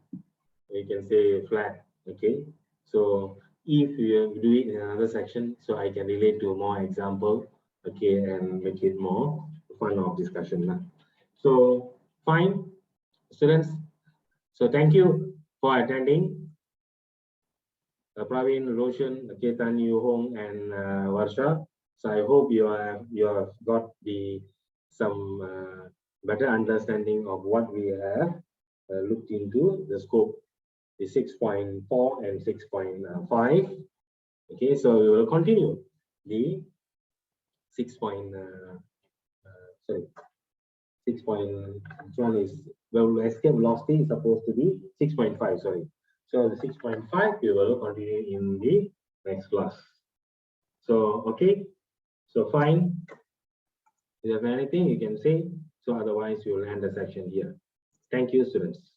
you can say, flat. Okay, so if you do it in another section, so I can relate to more example, okay, and make it more fun of discussion. So fine, students. So thank you for attending. Praveen, Roshan, Ketan, Yu Hong, and Varsha. So I hope you have got the some better understanding of what we have looked into the scope, the 6.4 and 6.5. Okay, so we will continue the 6. Sorry, 6.1 is, well, escape velocity is supposed to be 6.5. Sorry, so the 6.5 we will continue in the next class. So okay, so fine. If you have anything you can say. So otherwise we will end the section here. Thank you, students.